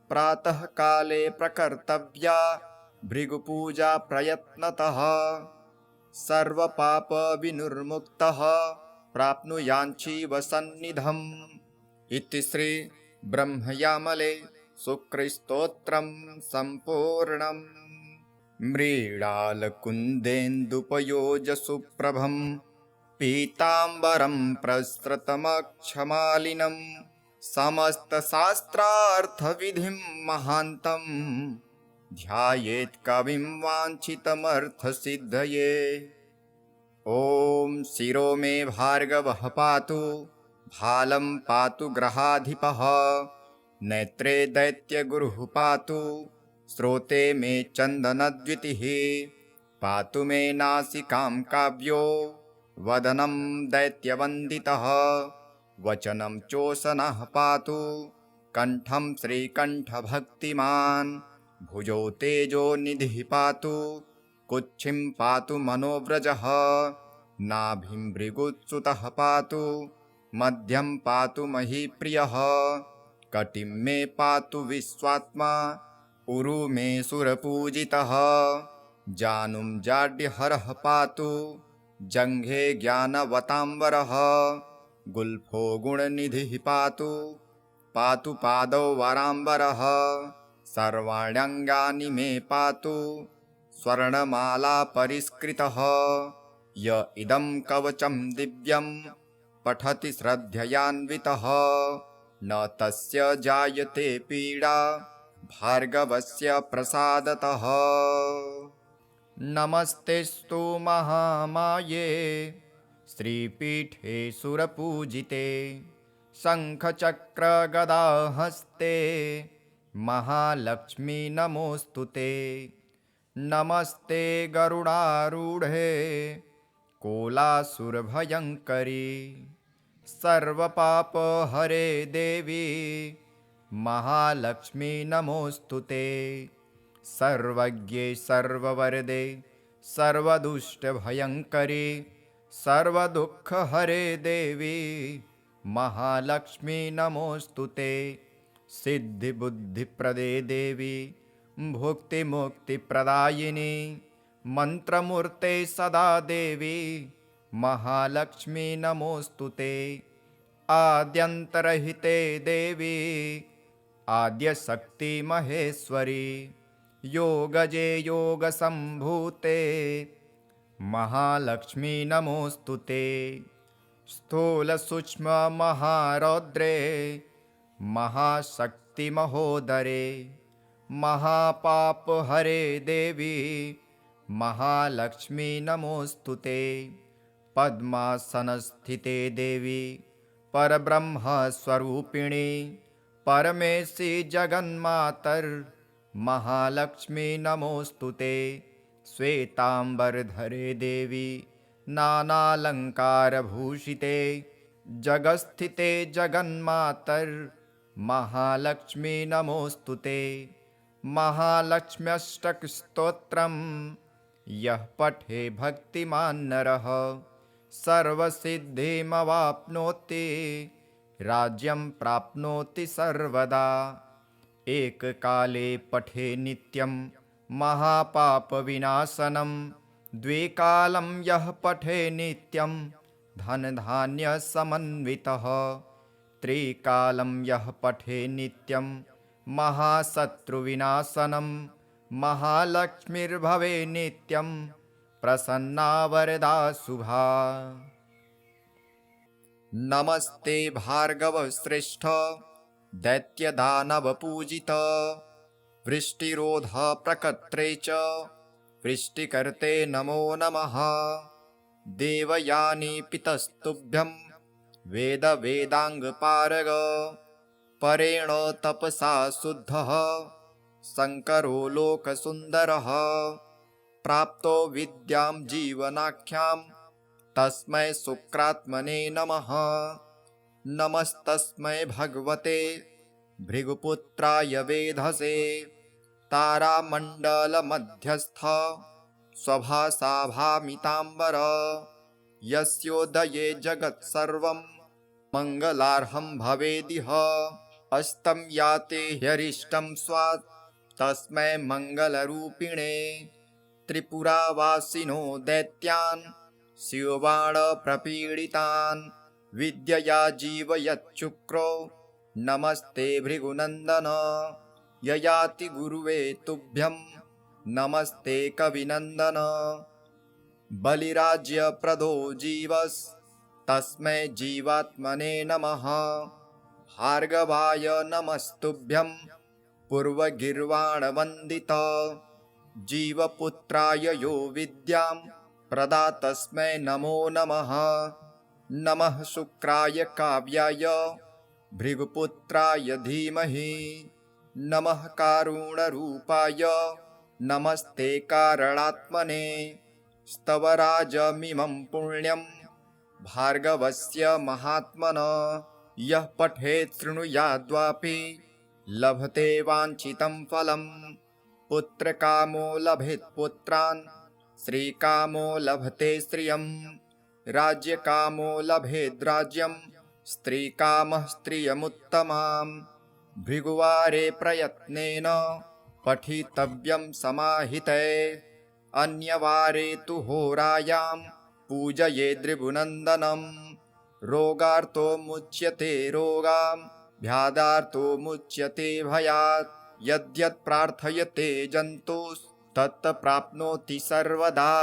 प्रातः काले प्रकर्तव्या भृगुपूजा प्रयत्नतः सर्वपापविनिर्मुक्तः प्राप्नुयाञ्जीवसन्निधम् इति श्री ब्रह्मयामले शुक्रस्तोत्रं सम्पूर्णम् मृडालकुन्देन्दुपयोजसुप्रभं पीताम्बरं प्रसृतमक्षमालिनं समस्तशास्त्रार्थविधिं महान्तं ध्यायेत् कविं वाञ्छितमर्थसिद्धये ॐ शिरो मे भार्गवः पातु भालं पातु ग्रहाधिपः नेत्रे दैत्यगुरुः पातु श्रोते मे चन्दनद्युतिः पातु मे नासिकां काव्यो वदनं दैत्यवन्दितः वचनं चोषणः पातु कण्ठं श्रीकण्ठभक्तिमान् भुजौ तेजो निधिः पातु कुक्षिं पातु मनोव्रजः नाभिं भृगुच्युतः पातु मध्यं पातु महीप्रियः कटिं मे पातु विश्वात्मा उरु मे सुरपूजितः जानुं जाड्यहरः पातु जङ्घे ज्ञानवताम्बरः गुल्फो गुणनिधिः पातु पातु पादौ वराम्बरः सर्वाण्यङ्गानि मे पातु स्वर्णमाला परिष्कृतः य इदं कवचं दिव्यं पठति श्रद्धयान्वितः न तस्य जायते पीडा भार्गवस्य प्रसादतः नमस्तेस्तु महामाये श्रीपीठे सुरपूजिते शङ्खचक्रगदाहस्ते महालक्ष्मी नमोऽस्तुते नमस्ते गरुडारूढे कोलासुरभयङ्करी सर्वपापहरे देवी महालक्ष्मी नमोऽस्तुते सर्वज्ञे सर्ववरदे सर्वदुष्टभयङ्करी सर्वदुःखहरे देवी महालक्ष्मी नमोऽस्तुते सिद्धिबुद्धिप्रदे देवी भुक्तिमुक्तिप्रदायिनी मन्त्रमूर्ते सदा देवी महालक्ष्मी नमोऽस्तुते आद्यन्तरहिते देवी आद्यशक्ति महेश्वरी योगजे योगसम्भूते महालक्ष्मी नमोऽस्तुते स्थूलसूक्ष्ममहारौद्रे महाशक्तिमहोदरे महापापहरे देवी महालक्ष्मी नमोऽस्तुते पद्मासनस्थिते देवी परब्रह्मस्वरूपिणी परमेशी जगन्मातर् महालक्ष्मी नमोऽस्तुते श्वेताम्बरधरे देवी नानालङ्कारभूषिते जगत्स्थिते जगन्मातर् महालक्ष्मी नमोऽस्तुते महालक्ष्म्यष्टकस्तोत्रम् यः पठे भक्तिमान् नरः सर्वसिद्धिमवाप्नोति राज्यं प्राप्नोति सर्वदा। एककाले पठे नित्यं महापापविनाशनं द्विकालं यः पठे नित्यं धनधान्यसमन्वितः त्रिकालं यः पठे नित्यं महाशत्रुविनाशनं महालक्ष्मीर्भवे नित्यं प्रसन्ना वरदा शुभा। नमस्ते भार्गवश्रेष्ठ दैत्यदानवपूजित वृष्टिरोध प्रकर्त्रे च वृष्टिकर्ते नमो नमः। देवयानी पितस्तुभ्यं वेदाङ्गपारग परेण तपसा शुद्धः शङ्करो लोकसुन्दरः प्राप्तो विद्यां जीवनाख्यां तस्मै शुक्रात्मने नमः। नमस्तस्मै भगवते भृगुपुत्राय वेधसे तारामण्डलमध्यस्थ स्वभासाभामिताम्बर यस्योदये जगत्सर्वं मङ्गलार्हं भवेदिह। अस्तं याते ह्यरिष्टं स्वात् तस्मै मङ्गलरूपिणे त्रिपुरावासिनो दैत्यान् शिवबाणप्रपीडितान् विद्यया जीवयच्चुक्रो नमस्ते भृगुनन्दन। ययाति गुरुवे तुभ्यं नमस्ते कविनन्दन। बलिराज्यप्रदो जीवस् तस्मै जीवात्मने नमः। भार्गवाय नमस्तुभ्यं पूर्वगीर्वाणवन्दित जीवपुत्राय यो विद्यां प्रदा तस्मै नमो नमः। नमः शुक्राय काव्याय भृगुपुत्राय धीमहि नमः कारुणरूपाय नमस्ते कारणात्मने। स्तवराजमिमं पुण्यं भार्गवस्य महात्मनः यः पठेत् शृणुयाद्वापि लभते वाञ्छितं फलं। पुत्रकामो लभेत् पुत्रान् श्रीकामो लभते श्रियं राज्यकामो लभेद् राज्यं स्त्रीकामः स्त्रियमुत्तमाम्। भृगुवारे प्रयत्नेन पठितव्यं समाहिते अन्यवारे तु होरायां पूजयेद् भृगुनन्दनं। रोगार्तो मुच्यते रोगां व्याधार्तो मुच्यते भयात् यद्यत् प्रार्थयते जन्तुस्तत् प्राप्नोति सर्वदा।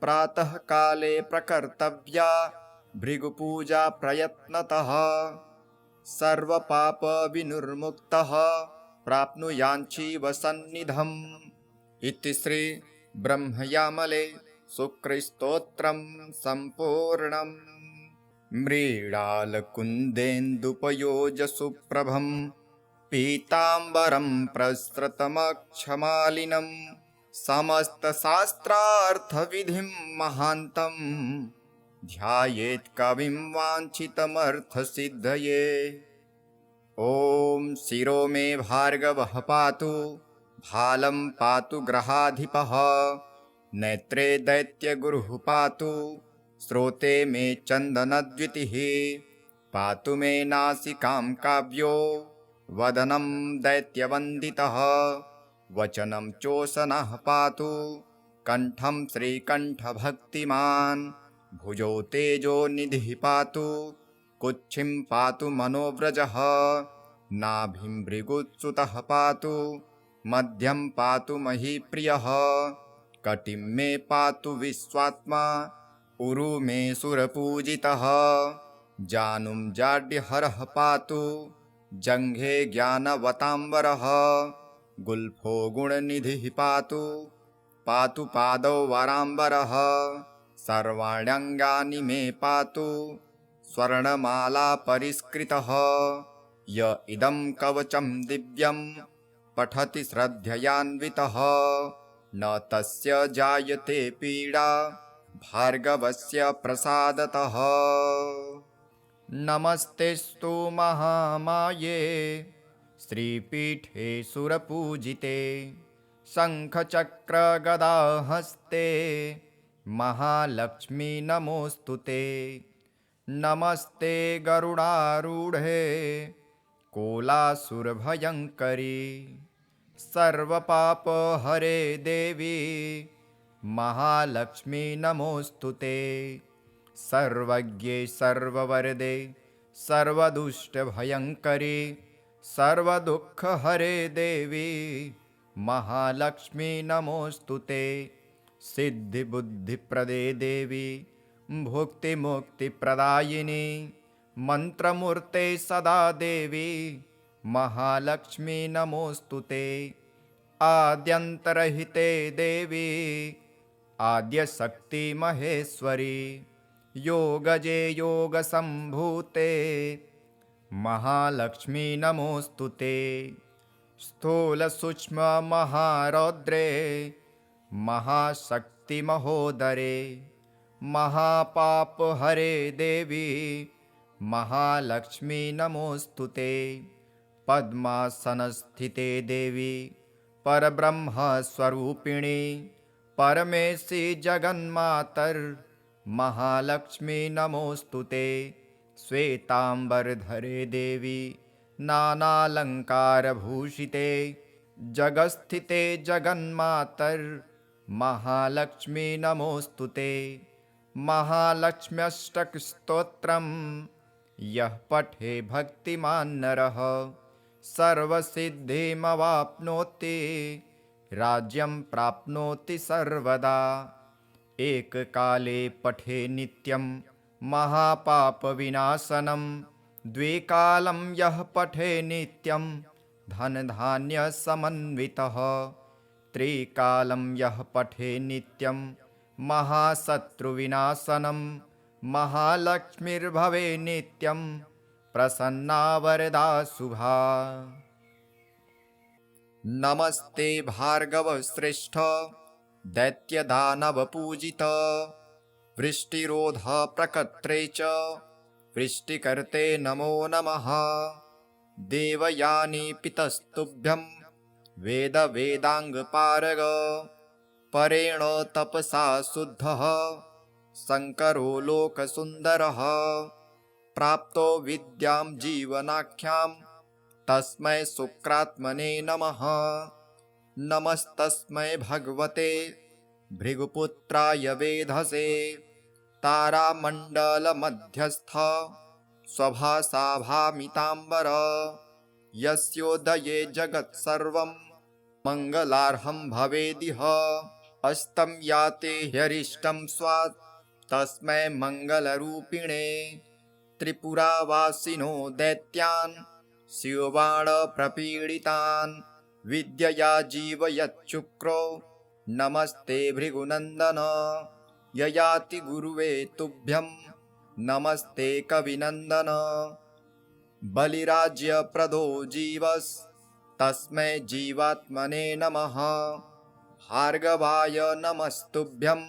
प्रातः काले प्रकर्तव्या भृगुपूजा प्रयत्नतः सर्वपापविनिर्मुक्तः प्राप्नुयाञ्जीवसन्निधम्। इति श्री ब्रह्मयामले शुक्रस्तोत्रं सम्पूर्णम्। मृडालकुन्देन्दुपयोजसुप्रभं पीताम्बरं प्रसृतमक्षमालिनं समस्तशास्त्रार्थविधिं महान्तं ध्यायेत् कविं वाञ्छितमर्थसिद्धये। ॐ शिरो मे भार्गवः पातु भालं पातु ग्रहाधिपः नेत्रे दैत्यगुरुः पातु श्रोते मे चन्दनद्युतिः पातु मे नासिकां काव्यो वदनं दैत्यवन्दितः वचनं चोषणः पातु कण्ठं श्रीकण्ठभक्तिमान् भुजौ तेजो निधिः पातु कुक्षिं पातु मनोव्रजः नाभिं भृगुच्युतः पातु मध्यं पातु महीप्रियः कटिं मे पातु विश्वात्मा उरु मे सुरपूजितः जानुं जाड्यहरः पातु जङ्घे ज्ञानवताम्बरः गुल्फो गुणनिधिः पातु पातु पादौ वराम्बरः सर्वाण्यङ्गानि मे पातु स्वर्णमाला परिष्कृतः य इदं कवचं दिव्यं पठति श्रद्धयान्वितः न तस्य जायते पीडा भार्गवस्य प्रसादतः। नमस्तेस्तु महामाये श्रीपीठे सुरपूजिते शङ्खचक्रगदाहस्ते महालक्ष्मी नमोऽस्तुते। नमस्ते गरुडारूढे कोलासुरभयङ्करी। सर्वपापहरे देवी महालक्ष्मी नमोऽस्तुते। सर्वज्ञे सर्ववरदे सर्वदुष्टभयङ्करी। सर्वदुःखहरे देवी महालक्ष्मी नमोऽस्तुते। सिद्धिबुद्धिप्रदे देवी भुक्तिमुक्तिप्रदायिनी। मन्त्रमूर्ते सदा देवी महालक्ष्मी नमोऽस्तुते। आद्यन्तरहिते देवी आद्यशक्ति महेश्वरी। योगजे योगसम्भूते महालक्ष्मी नमोऽस्तुते। स्थूलसूक्ष्ममहारौद्रे महाशक्तिमहोदरे। महापापहरे देवी महालक्ष्मी नमोऽस्तुते। पद्मासनस्थिते देवी परब्रह्मस्वरूपिणी। परमेशी जगन्मातर् महालक्ष्मी नमोऽस्तुते। श्वेताम्बरधरे देवी नानालङ्कारभूषिते। जगत्स्थिते जगन्मातर् महालक्ष्मी नमोऽस्तुते। महालक्ष्म्यष्टकस्तोत्रम् यः पठे भक्तिमान् नरः सर्वसिद्धिमवाप्नोति। राज्यं प्राप्नोति सर्वदा। एककाले पठे नित्यं महापापविनाशनं। द्विकालं यः पठे नित्यं धनधान्यसमन्वितः। त्रिकालं यः पठे नित्यं महाशत्रुविनाशनं। महालक्ष्मीर्भवे नित्यं प्रसन्ना वरदा शुभा। नमस्ते भार्गवश्रेष्ठ दैत्यदानवपूजित। वृष्टिरोधप्रकर्त्रे च वृष्टिकर्ते नमो नमः। देवयानी पितस्तुभ्यं वेदाङ्गपारग। परेण तपसा शुद्धः शङ्करो लोकसुन्दरः। प्राप्तो विद्यां जीवनाख्यां तस्मै शुक्रात्मने नमः। नमस्तस्मै भगवते भृगुपुत्राय वेधसे। तारामण्डलमध्यस्थ स्वभासा भामिताम्बर। यस्योदये जगत्सर्वं मङ्गलार्हं भवेदिह। अस्तं याते ह्यरिष्टं स्वात् तस्मै मङ्गलरूपिणे। त्रिपुरावासिनो दैत्यान् शिवबाणप्रपीडितान् विद्यया जीवयच्छुक्रो। नमस्ते भृगुनन्दन ययाति गुरुवे तुभ्यं नमस्ते कविनन्दन। बलिराज्यप्रदो जीवस्तस्मै जीवात्मने नमः। भार्गवाय नमस्तुभ्यं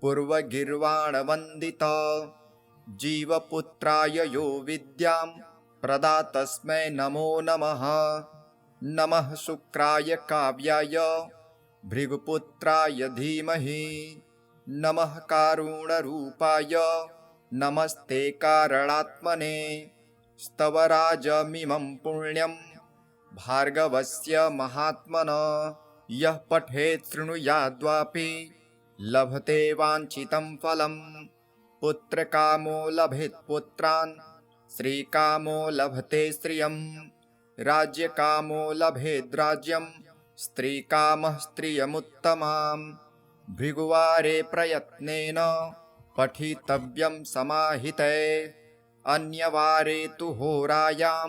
पूर्वगीर्वाणवन्दित। जीवपुत्राय यो विद्यां प्रदातस्मै नमो नमः। नमः शुक्राय काव्याय भृगुपुत्राय धीमहि। नमः कारुणरूपाय नमस्ते कारणात्मने। स्तवराजमिमं पुण्यं भार्गवस्य महात्मनः। यः पठेत् शृणुयाद्वापि लभते वाञ्छितं फलम्। पुत्रकामो लभेत् पुत्रान् श्रीकामो लभते श्रियम्। राज्यकामो लभेद् राज्यं स्त्रीकामः स्त्रियमुत्तमाम्। भृगुवारे प्रयत्नेन पठितव्यं समाहिते। अन्यवारे तु होरायां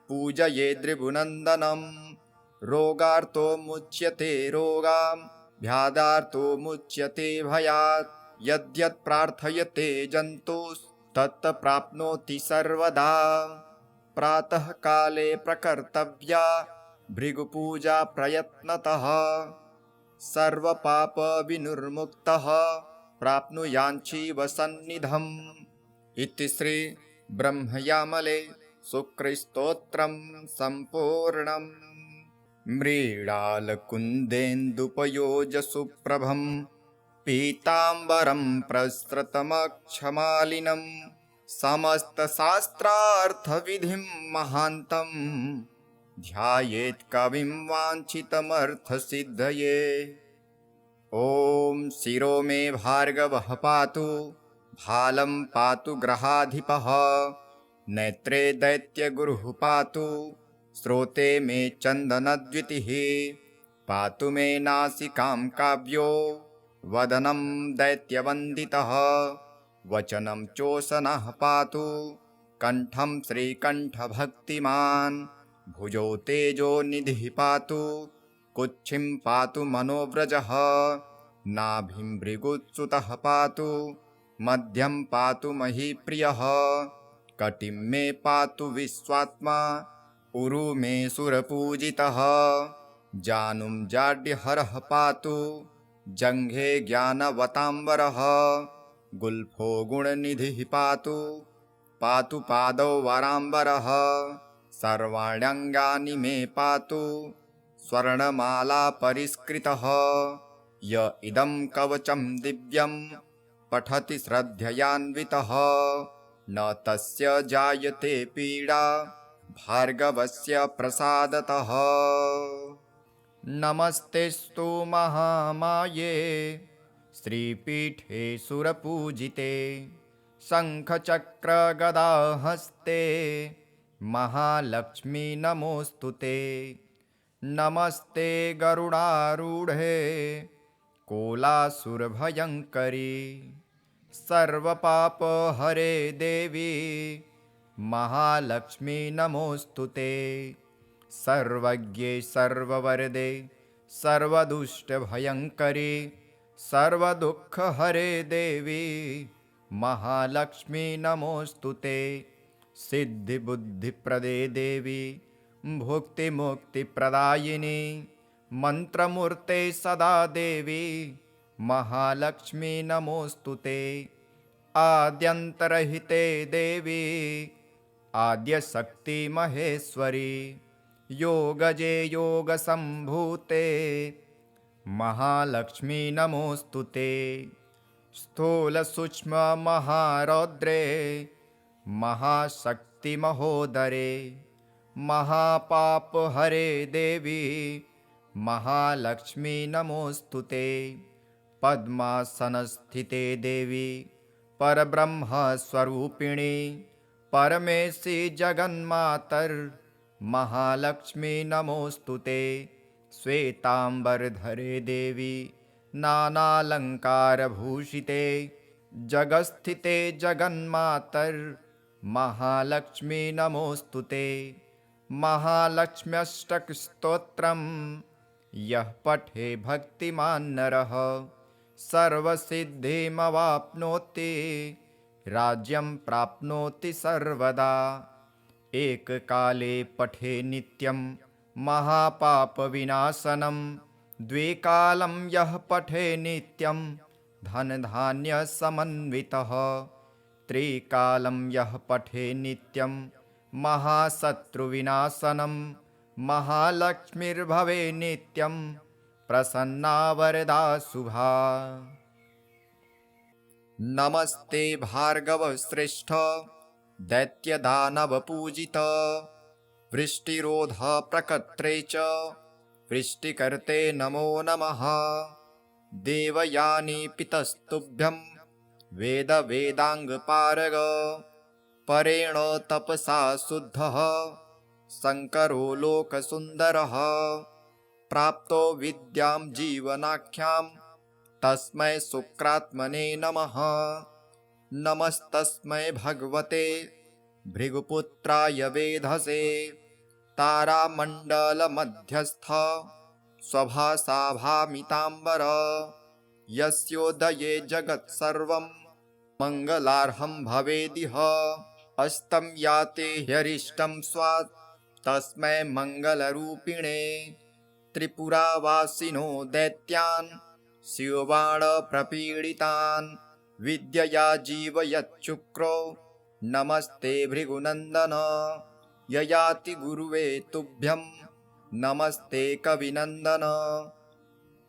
पूजयेद् भृगुनन्दनं। रोगार्तो मुच्यते रोगाम् भयादार्तो मुच्यते भयात्। यद्यत् प्रार्थयते जन्तुस्तत् प्राप्नोति सर्वदा। प्रातःकाले प्रकर्तव्या भृगुपूजा प्रयत्नतः। सर्वपापविनिर्मुक्तः प्राप्नुयाञ्जीवसन्निधम्। इति श्री ब्रह्मयामले शुक्रस्तोत्रं सम्पूर्णम्। मृडालकुन्देन्दुपयोजसुप्रभं पीताम्बरं प्रसृतमक्षमालिनं समस्तशास्त्रार्थविधिं महान्तं ध्यायेत् कविं वाञ्छितमर्थसिद्धये। ॐ शिरो मे भार्गवः पातु, भालं पातु ग्रहाधिपः, नेत्रे दैत्यगुरुः पातु, श्रोते मे चन्दनद्युतिः, पातु मे नासिकां काव्यो, वदनं दैत्यवन्दितः, वचनं चोषणः पातु, कण्ठं श्रीकण्ठभक्तिमान्, भुजौ तेजो निधिः पातु, कुक्षिं पातु मनोव्रजः, नाभिं भृगुत्सुतः पातु, मध्यं पातु महीप्रियः, कटिं मे पातु विश्वात्मा, उरु मे सुरपूजितः, जानुं जाड्यहरः पातु, जङ्घे ज्ञानवताम्बरः, गुल्फो गुणनिधिः पातु, पातु पादौ वराम्बरः, सर्वाण्यङ्गानि मे पातु, स्वर्णमाला परिष्कृतः, य इदं कवचं दिव्यं पठति श्रद्धयान्वितः, न तस्य जायते पीडा भार्गवस्य प्रसादतः। नमस्तेस्तु महामाये श्रीपीठे सुरपूजिते, शङ्खचक्रगदाहस्ते महालक्ष्मी नमोऽस्तुते। नमस्ते गरुडारूढे कोलासुरभयङ्करी, सर्वपापहरे देवी महालक्ष्मी नमोऽस्तुते। सर्वज्ञे सर्ववरदे सर्वदुष्टभयङ्करी, सर्वदुःखहरे देवी महालक्ष्मी नमोऽस्तुते। सिद्धिबुद्धिप्रदे देवी भुक्तिमुक्तिप्रदायिनी, मन्त्रमूर्ते सदा देवी महालक्ष्मी नमोऽस्तुते। आद्यन्तरहिते देवी आद्यशक्ति महेश्वरी, योगजे योगसम्भूते महालक्ष्मी नमोऽस्तुते। स्थूलसूक्ष्ममहारौद्रे महाशक्तिमहोदरे, महापापहरे देवी महालक्ष्मी नमोऽस्तुते। पद्मासनस्थिते देवी परब्रह्मस्वरूपिणी, परमेशी जगन्मातर् महालक्ष्मी नमोऽस्तुते। श्वेताम्बरधरे देवी नानालङ्कारभूषिते, जगत्स्थिते जगन्मातर् महालक्ष्मी नमोऽस्तुते। महालक्ष्म्यष्टकस्तोत्रं यः पठे भक्तिमान् नरः, सर्वसिद्धिमवाप्नोति, राज्यं प्राप्नोति सर्वदा। एककाले पठे नित्यं महापापविनाशनं, द्विकालं यः पठे नित्यं धनधान्यसमन्वितः, त्रिकालं यः पठे नित्यं महाशत्रुविनाशनं, महालक्ष्मीर्भवे नित्यं प्रसन्ना वरदा शुभा। नमस्ते भार्गवश्रेष्ठ दैत्यदानवपूजित, वृष्टिरोधप्रकर्त्रे च वृष्टिकर्ते नमो नमः। देवयानी पितस्तुभ्यं वेदवेदाङ्गपारग, परेण तपसा शुद्धः शङ्करो लोकसुन्दरः। प्राप्तो विद्यां जीवनाख्यां तस्मै शुक्रात्मने नमः। नमस्तस्मै भगवते भृगुपुत्राय वेधसे, तारामण्डलमध्यस्थ स्वभासाभामिताम्बर, यस्योदये जगत्सर्वं मङ्गलार्हं भवेदिह। अस्तं याते ह्यरिष्टं स्वात् तस्मै मङ्गलरूपिणे, त्रिपुरावासिनो दैत्यान् शिवबाणप्रपीडितान् विद्यया जीवयच्चुक्रो। नमस्ते भृगुनन्दन ययाति गुरुवे तुभ्यं नमस्ते कविनन्दन।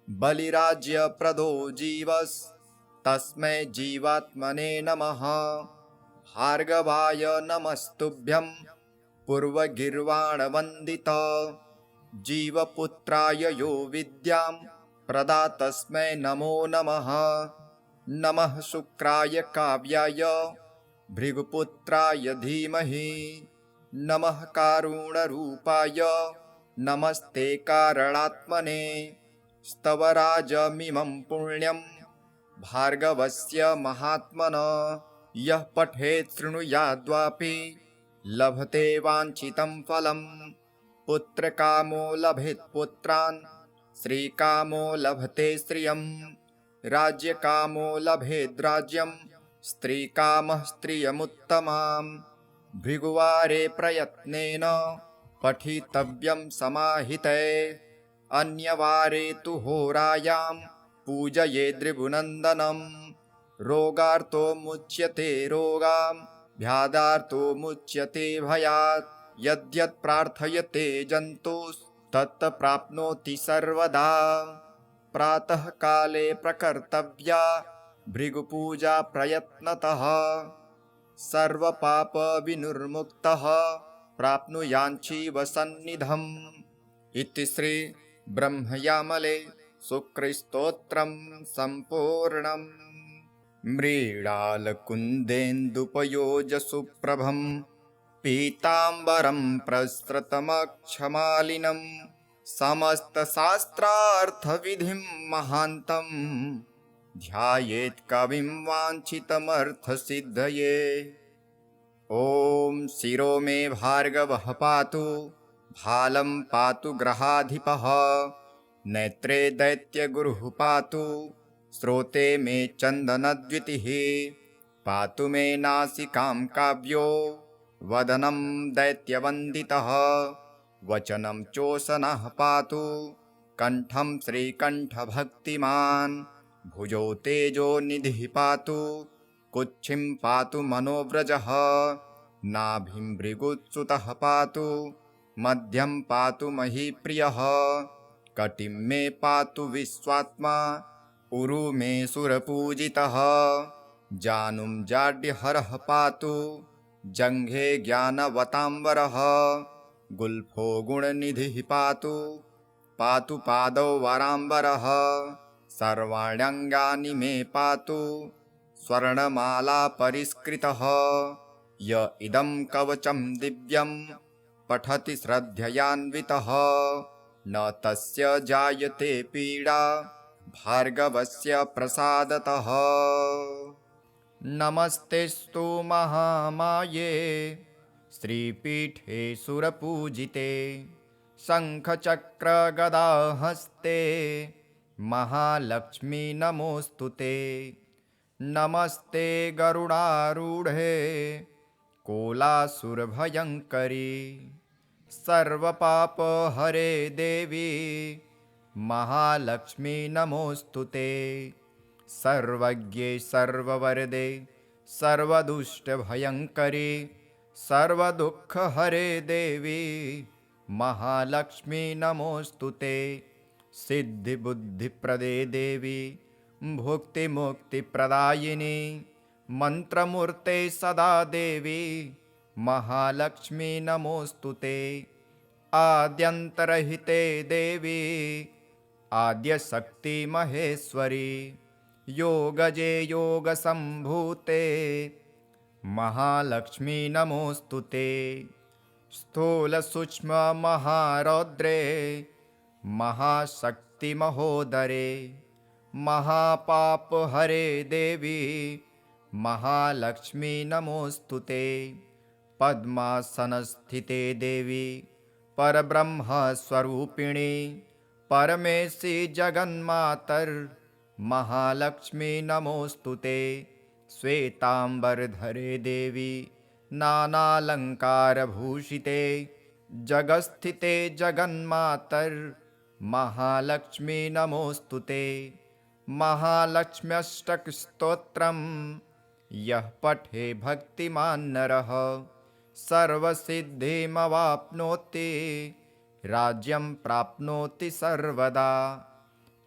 बलिराज्यप्रदो जीवस्तस्मै जीवात्मने नमः। भार्गवाय नमस्तुभ्यं पूर्वगीर्वाणवन्दित। जीवपुत्राय यो विद्यां प्रदातस्मै नमो नमः। नमः शुक्राय काव्याय भृगुपुत्राय धीमहि। नमः कारुणरूपाय नमस्ते कारणात्मने। स्तवराजमिमं पुण्यं भार्गवस्य महात्मनः। यः पठेत् शृणुयाद्वापि लभते वाञ्छितं फलम्। पुत्रकामो लभेत् पुत्रान् श्रीकामो लभते श्रियम्। राज्यकामो लभेद् राज्यं स्त्रीकामः स्त्रियमुत्तमाम्। भृगुवारे प्रयत्नेन पठितव्यं समाहिते। अन्यवारे तु होरायां पूजयेद्रिभुनन्दनम्। रोगार्तो मुच्यते रोगां व्याधार्तो मुच्यते भयात्। यद्यत् प्रार्थयते जन्तुस्तत् प्राप्नोति सर्वदा। प्रातः काले प्रकर्तव्या भृगुपूजा प्रयत्नतः। सर्वपापविनिर्मुक्तः प्राप्नुयाञ्जीवसन्निधम्। इति श्री ब्रह्मयामले शुक्रस्तोत्रं सम्पूर्णम्। मृडालकुन्देन्दुपयोजसुप्रभं पीताम्बरं प्रसृतमक्षमालिनं। समस्तशास्त्रार्थविधिं महान्तं ध्यायेत् कविं वाञ्छितमर्थसिद्धये। ॐ शिरो मे भार्गवः पातु भालं पातु ग्रहाधिपः। नेत्रे दैत्यगुरुः पातु श्रोते मे चन्दनद्युतिः। पातु मे नासिकां काव्यो वदनं दैत्यवन्दितः। वचनं चोषणः पातु कण्ठं श्रीकण्ठभक्तिमान्। भुजौ तेजो निधिः पातु कुक्षिं पातु मनोव्रजः। नाभिं भृगुच्युतः पातु मध्यं पातु महीप्रियः। कटिं मे पातु विश्वात्मा उरु मे सुरपूजितः। जानुं जाड्यहरः पातु जङ्घे ज्ञानवताम्बरः। गुल्फो गुणनिधिः पातु पातु पादौ वराम्बरः। सर्वाण्यङ्गानि मे पातु स्वर्णमाला परिष्कृतः। य इदं कवचं दिव्यं पठति श्रद्धयान्वितः न तस्य जायते पीडा भार्गवस्य प्रसादतः। नमस्तेस्तु महामाये श्रीपीठे सुरपूजिते। शङ्खचक्रगदाहस्ते महालक्ष्मी नमोऽस्तुते। नमस्ते गरुडारूढे कोलासुरभयङ्करी। सर्वपापहरे देवी महालक्ष्मी नमोऽस्तुते। सर्वज्ञे सर्ववरदे सर्वदुष्टभयङ्करी। सर्वदुःखहरे देवी महालक्ष्मी नमोऽस्तुते। सिद्धिबुद्धिप्रदे देवी भुक्तिमुक्तिप्रदायिनी। मन्त्रमूर्ते सदा देवी महालक्ष्मी नमोऽस्तुते। आद्यन्तरहिते देवी आद्यशक्ति महेश्वरी। योगजे योगसम्भूते महालक्ष्मी नमोऽस्तुते। स्थूलसूक्ष्ममहारौद्रे महाशक्तिमहोदरे। महापापहरे देवी महालक्ष्मी नमोऽस्तुते। पद्मासनस्थिते देवी परब्रह्मस्वरूपिणी। परमेशी जगन्मातर् महालक्ष्मी नमोऽस्तुते। श्वेताम्बरधरे देवी नानालङ्कारभूषिते। जगत्स्थिते जगन्मातर् महालक्ष्मी नमोऽस्तुते। महालक्ष्म्यष्टकस्तोत्रं यः पठे भक्तिमान् नरः सर्वसिद्धिमवाप्नोति। राज्यं प्राप्नोति सर्वदा।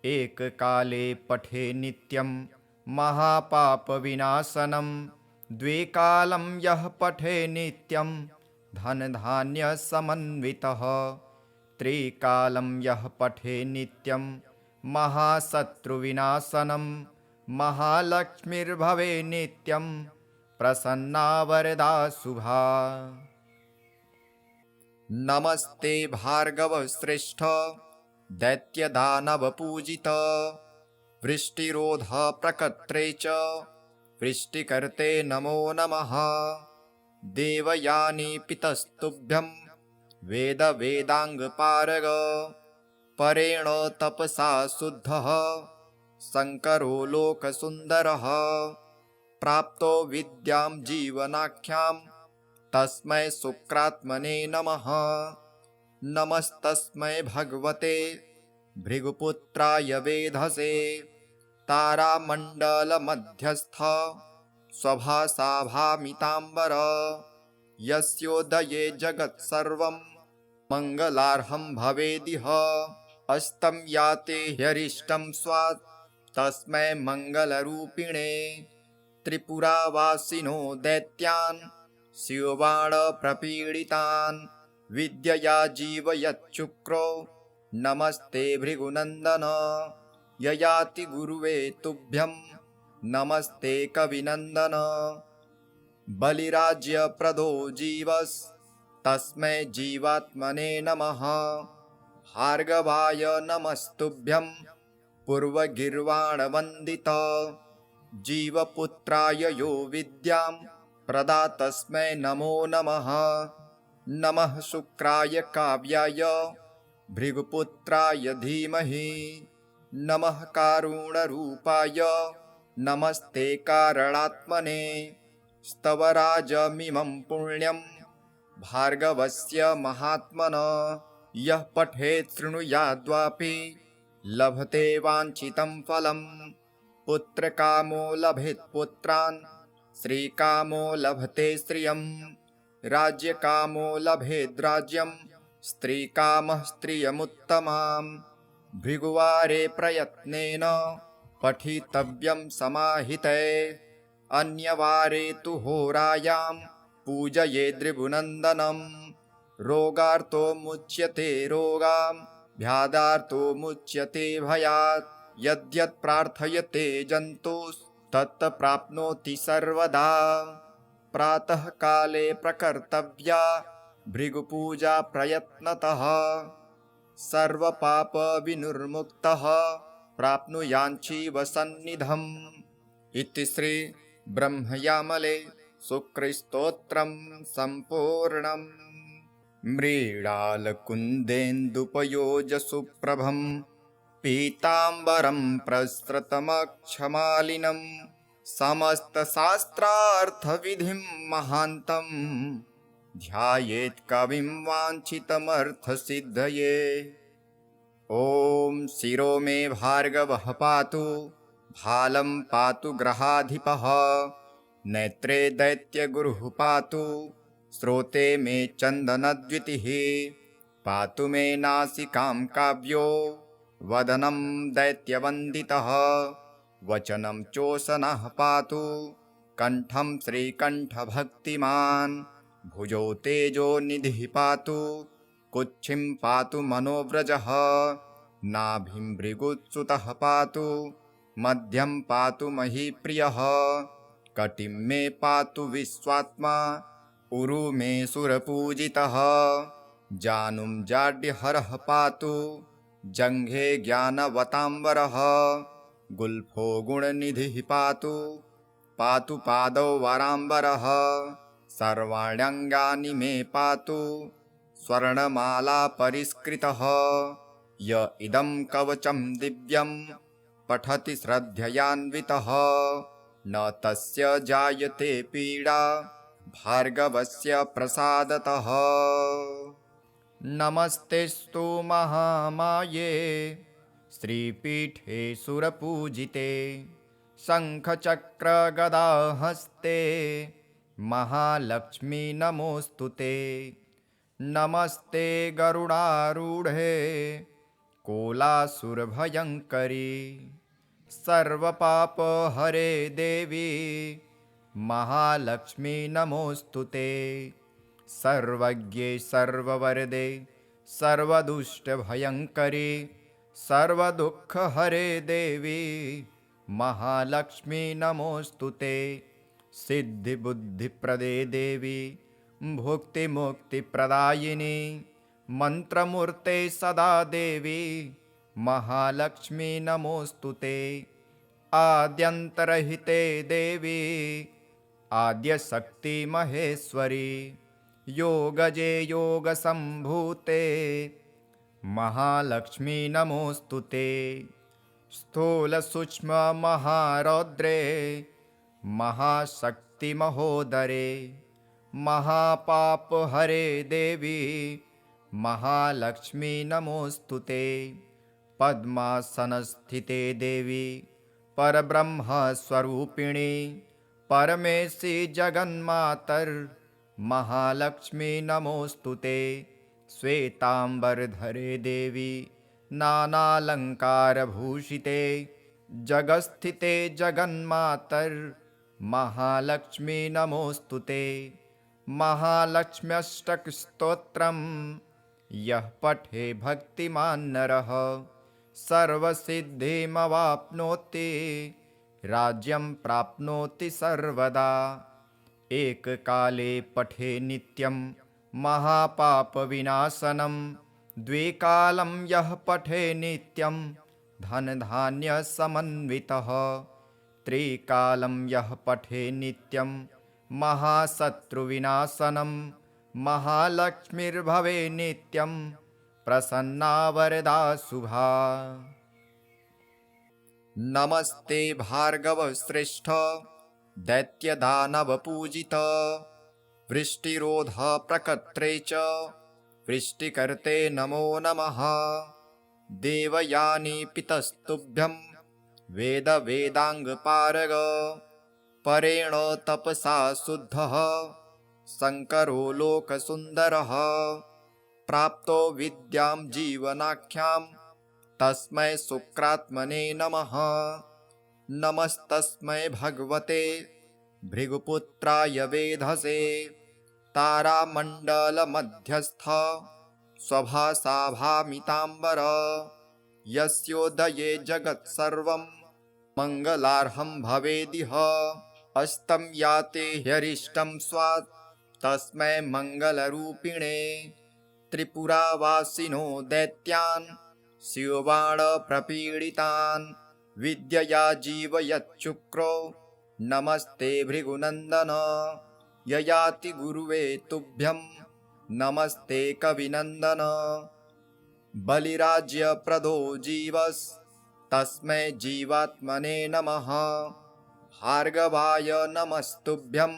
एककाले पठे नित्यं महापापविनाशनं, द्वे कालं यः पठे नित्यं धनधान्यसमन्वितः, त्रिकालं यः पठे नित्यं महाशत्रुविनाशनं, महालक्ष्मीर्भवे नित्यं प्रसन्ना वरदा शुभा। नमस्ते भार्गवश्रेष्ठ दैत्यदानवपूजित, वृष्टिरोध प्रकर्त्रे च वृष्टिकर्ते नमो नमः। देवयानी पितस्तुभ्यं वेदाङ्गपारग, परेण तपसा शुद्धः शङ्करो लोकसुन्दरः। प्राप्तो विद्यां जीवनाख्यां तस्मै शुक्रात्मने नमः। नमस्तस्मै भगवते भृगुपुत्राय वेधसे, तारामण्डलमध्यस्थ स्वभासाभामिताम्बर, यस्योदये जगत्सर्वं मङ्गलार्हं भवेदिह। अस्तं याते ह्यरिष्टं स्वात् तस्मै मङ्गलरूपिणे, त्रिपुरावासिनो दैत्यान् शिवबाणप्रपीडितान् विद्यया जीवयच्चुक्रो। नमस्ते भृगुनन्दन ययाति गुरुवे तुभ्यं, नमस्ते कविनन्दन। बलिराज्यप्रदो जीवस् तस्मै जीवात्मने नमः। भार्गवाय नमस्तुभ्यं पूर्वगीर्वाणवन्दित, जीवपुत्राय यो विद्यां प्रदातस्मै नमो नमः। नमः शुक्राय काव्याय भृगुपुत्राय धीमहि, नमः कारुणरूपाय नमस्ते कारणात्मने। स्तवराजमिमं पुण्यं भार्गवस्य महात्मनः, यः पठेत् शृणुयाद्वापि लभते वाञ्छितं फलं। पुत्रकामो लभेत् पुत्रान्, श्रीकामो लभते श्रियं, राज्यकामो लभेद् राज्यं, स्त्रीकामः स्त्रियमुत्तमाम्। भृगुवारे प्रयत्नेन पठितव्यं समाहिते, अन्यवारे तु होरायां पूजयेद् भृगुनन्दनं। रोगार्तो मुच्यते रोगां, व्याधार्तो मुच्यते भयात्, यद्यत् प्रार्थयते जन्तुस्तत् प्राप्नोति सर्वदा। प्रातःकाले प्रकर्तव्या भृगुपूजा प्रयत्नतः, सर्वपापविनिर्मुक्तः प्राप्नुयाञ्जीवसन्निधम्। इति श्री ब्रह्मयामले शुक्रस्तोत्रं सम्पूर्णम्। मृडालकुन्देन्दुपयोजसुप्रभं पीताम्बरं प्रसृतमक्षमालिनं, समस्तशास्त्रार्थविधिं महान्तं ध्यायेत् कविं वाञ्छितमर्थसिद्धये। ॐ शिरो मे भार्गवः पातु, भालं पातु ग्रहाधिपः, नेत्रे दैत्यगुरुः पातु, श्रोते मे चन्दनद्युतिः। पातु मे नासिकां काव्यो, वदनं दैत्यवन्दितः, वचनं चोषणः पातु, कण्ठं श्रीकण्ठभक्तिमान्। भुजौ तेजो निधिः पातु, कुक्षिं पातु मनोव्रजः, नाभिं भृगुच्युतः पातु, मध्यं पातु महीप्रियः। कटिं मे पातु विश्वात्मा, उरु मे सुरपूजितः, जानुं जाड्यहरः पातु, जङ्घे ज्ञानवताम्बरः। गुल्फो गुणनिधिः पातु, पातु पादौ वराम्बरः, सर्वाण्यङ्गानि मे पातु, स्वर्णमाला परिष्कृतः। य इदं कवचं दिव्यं पठति श्रद्धयान्वितः, न तस्य जायते पीडा भार्गवस्य प्रसादतः। नमस्तेस्तु महामाये श्रीपीठे सुरपूजिते, शङ्खचक्रगदाहस्ते महालक्ष्मी नमोऽस्तु ते। नमस्ते गरुडारूढे कोलासुरभयङ्करी सर्वपापहरे देवी महालक्ष्मी नमोऽस्तु ते। सर्वज्ञे सर्ववरदे सर्वदुष्टभयङ्करी सर्वदुःखहरे देवी महालक्ष्मी नमोऽस्तु ते। सिद्धिबुद्धिप्रदे देवी भुक्तिमुक्तिप्रदायिनी मन्त्रमूर्ते सदा देवी महालक्ष्मी नमोऽस्तु ते। आद्यन्तरहिते देवी आद्यशक्ति महेश्वरी योगजे योगसम्भूते महालक्ष्मी नमोऽस्तु ते। स्थूलसूक्ष्ममहारौद्रे महाशक्तिमहोदरे महापापहरे देवी महालक्ष्मी नमोऽस्तु ते। पद्मासनस्थिते देवी परब्रह्मस्वरूपिणी परमेशी जगन्मातर महालक्ष्मी नमोऽस्तु ते। श्वेताम्बरधरे देवी नानालङ्कारभूषिते जगत्स्थिते जगन्मातर महालक्ष्मी नमोऽस्तु ते। महालक्ष्म्यष्टकस्तोत्रम् यः पठे भक्तिमान् नरः सर्वसिद्धिमवाप्नोति राज्यं प्राप्नोति सर्वदा। एककाले पठे नित्यं महापापविनाशनं द्विकालं यः पठे नित्यं धनधान्यसमन्वितः त्रिकालं यः पठे नित्यं महाशत्रुविनाशनं महालक्ष्मीर्भवे नित्यं प्रसन्ना वरदा शुभा। नमस्ते भार्गवश्रेष्ठ दैत्यदानवपूजित वृष्टिरोधप्रकर्त्रे च वृष्टिकर्ते नमो नमः। देवयानी पितस्तुभ्यं वेदाङ्गपारग परेण तपसा शुद्धः शङ्करो लोकसुन्दरः प्राप्तो विद्यां जीवनाख्यां तस्मै शुक्रात्मने नमः। नमस्तस्मै भगवते भृगुपुत्राय वेधसे तारामण्डलमध्यस्थ स्वभासा भामिताम्बर यस्योदये जगत्सर्वं मङ्गलार्हं भवेदिह। अस्तं याते ह्यरिष्टं स्वात् तस्मै मङ्गलरूपिणे त्रिपुरावासिनो दैत्यान् शिवबाणप्रपीडितान् विद्यया जीवयच्छुक्रो नमस्ते भृगुनन्दन। ययाति गुरुवे तुभ्यं नमस्ते कविनन्दन। बलिराज्यप्रदो जीवस्तस्मै जीवात्मने नमः। भार्गवाय नमस्तुभ्यं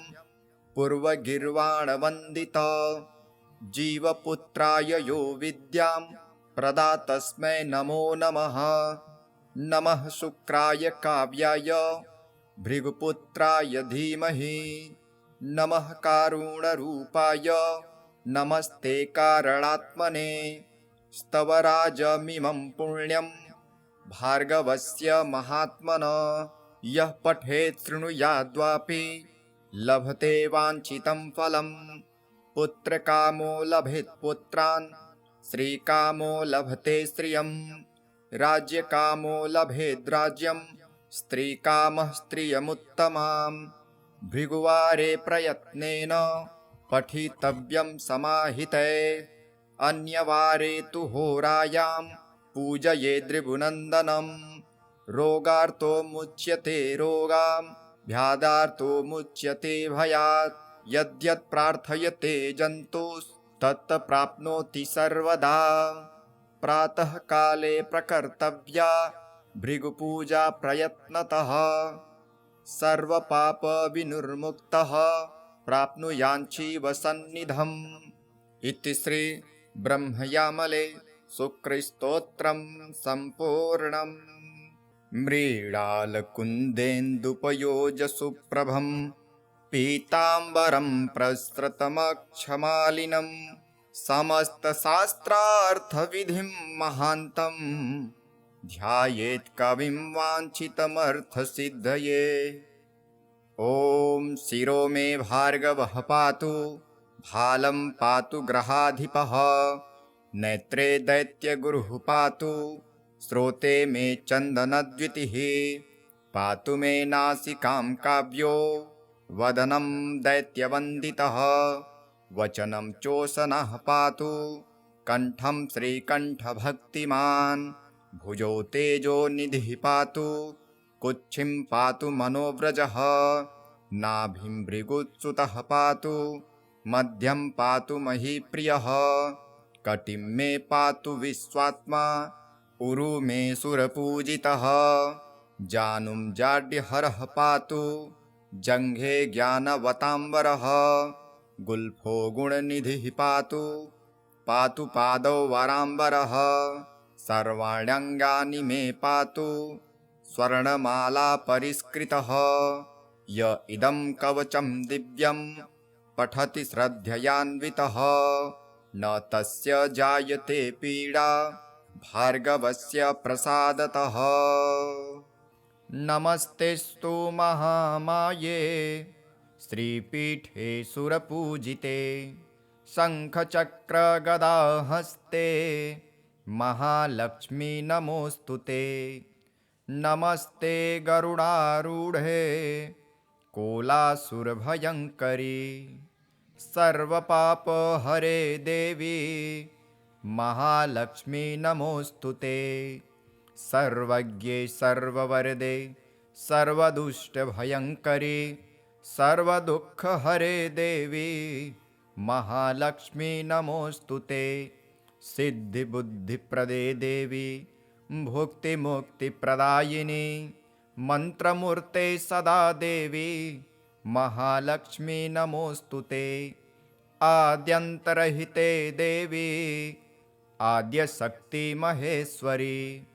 पूर्वगीर्वाणवन्दित जीवपुत्राय यो विद्यां प्रदातस्मै नमो नमः। नमः शुक्राय काव्याय भृगुपुत्राय धीमहि नमः कारुणरूपाय नमस्ते कारणात्मने। स्तवराजमिमं पुण्यं भार्गवस्य महात्मनः यः पठेत् शृणुयाद्वापि लभते वाञ्छितं फलम्। पुत्रकामो लभेत् पुत्रान् श्रीकामो लभते श्रियं राज्यकामो लभेद् राज्यं स्त्रीकामः स्त्रियमुत्तमां। भृगुवारे प्रयत्नेन पठितव्यं समाहिते अन्यवारे तु होरायां पूजयेद् भृगुनन्दनं। रोगार्तो मुच्यते रोगां व्याधार्तो मुच्यते भयात् यद्यत् प्रार्थयते जन्तुस्तत् प्राप्नोति सर्वदा। प्रातः काले प्रकर्तव्या भृगुपूजा प्रयत्नतः सर्वपापविनिर्मुक्तः प्राप्नुयाञ्जीवसन्निधम्। इति श्री ब्रह्मयामले शुक्रस्तोत्रं सम्पूर्णम्। मृडालकुन्देन्दुपयोजसुप्रभं पीताम्बरं प्रसृतमक्षमालिनं समस्तशास्त्रार्थविधिं महान्तम् ध्यायेत् कविं वाञ्छितमर्थसिद्धये। ॐ शिरो मे भार्गवः पातु, भालं पातु ग्रहाधिपः, नेत्रे दैत्यगुरुः पातु, श्रोते मे चन्दनद्युतिः, पातु मे नासिकां काव्यो, वदनं दैत्यवन्दितः, वचनं चोषणः पातु, कण्ठं श्रीकण्ठभक्तिमान्, भुजौ तेजो निधिः पातु, कुक्षिं पातु मनोव्रजः, नाभिं भृगुत्सुतः पातु, मध्यं पातु महीप्रियः, कटिं मे पातु विश्वात्मा, उरु मे सुरपूजितः, जानुं जाड्यहरः पातु, जङ्घे ज्ञानवताम्बरः, गुल्फो गुणनिधिः पातु, पातु पादौ वराम्बरः, सर्वाण्यङ्गानि मे पातु, स्वर्णमाला परिष्कृतः, य इदं कवचं दिव्यं पठति श्रद्धयान्वितः, न तस्य जायते पीडा भार्गवस्य प्रसादतः। नमस्तेस्तु महामाये श्रीपीठे सुरपूजिते, शङ्खचक्रगदाहस्ते महालक्ष्मी नमोऽस्तुते। नमस्ते गरुडारूढे कोलासुरभयङ्करी, सर्वपापहरे देवी महालक्ष्मी नमोऽस्तुते। सर्वज्ञे सर्ववरदे सर्वदुष्टभयङ्करी, सर्वदुःखहरे देवी महालक्ष्मी नमोऽस्तुते। सिद्धिबुद्धिप्रदे देवी भुक्तिमुक्तिप्रदायिनी, मन्त्रमूर्ते सदा देवी महालक्ष्मी नमोऽस्तुते। आद्यन्तरहिते देवी आद्यशक्ति महेश्वरी,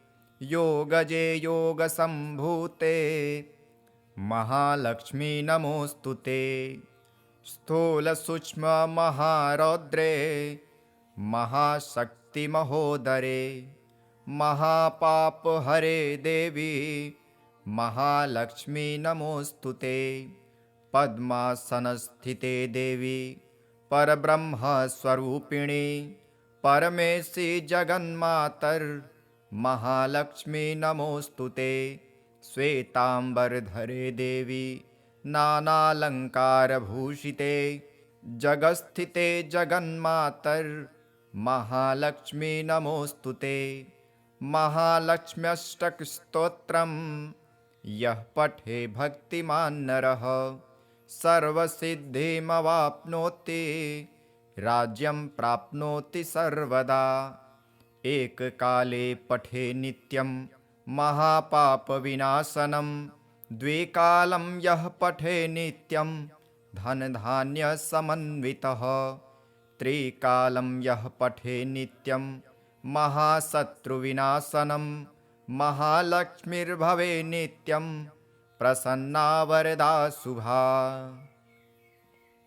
योगजे योगसम्भूते महालक्ष्मी नमोऽस्तुते। स्थूलसूक्ष्ममहारौद्रे महाशक्तिमहोदरे, महापापहरे देवी महालक्ष्मी नमोऽस्तुते। पद्मासनस्थिते देवी परब्रह्मस्वरूपिणी, परमेशी जगन्मातर् महालक्ष्मी नमोऽस्तुते। श्वेताम्बरधरे देवी नानालङ्कारभूषिते, जगत्स्थिते जगन्मातर् महालक्ष्मी नमोऽस्तुते। महालक्ष्म्यष्टकस्तोत्रम् यः पठे भक्तिमान् नरः, सर्वसिद्धिमवाप्नोति, राज्यं प्राप्नोति सर्वदा। एककाले पठे नित्यं महापापविनाशनं, द्विकालं यः पठे नित्यं धनधान्यसमन्वितः, त्रिकालं यः पठे नित्यं महाशत्रुविनाशनं, महालक्ष्मीर्भवे नित्यं प्रसन्ना वरदा शुभा।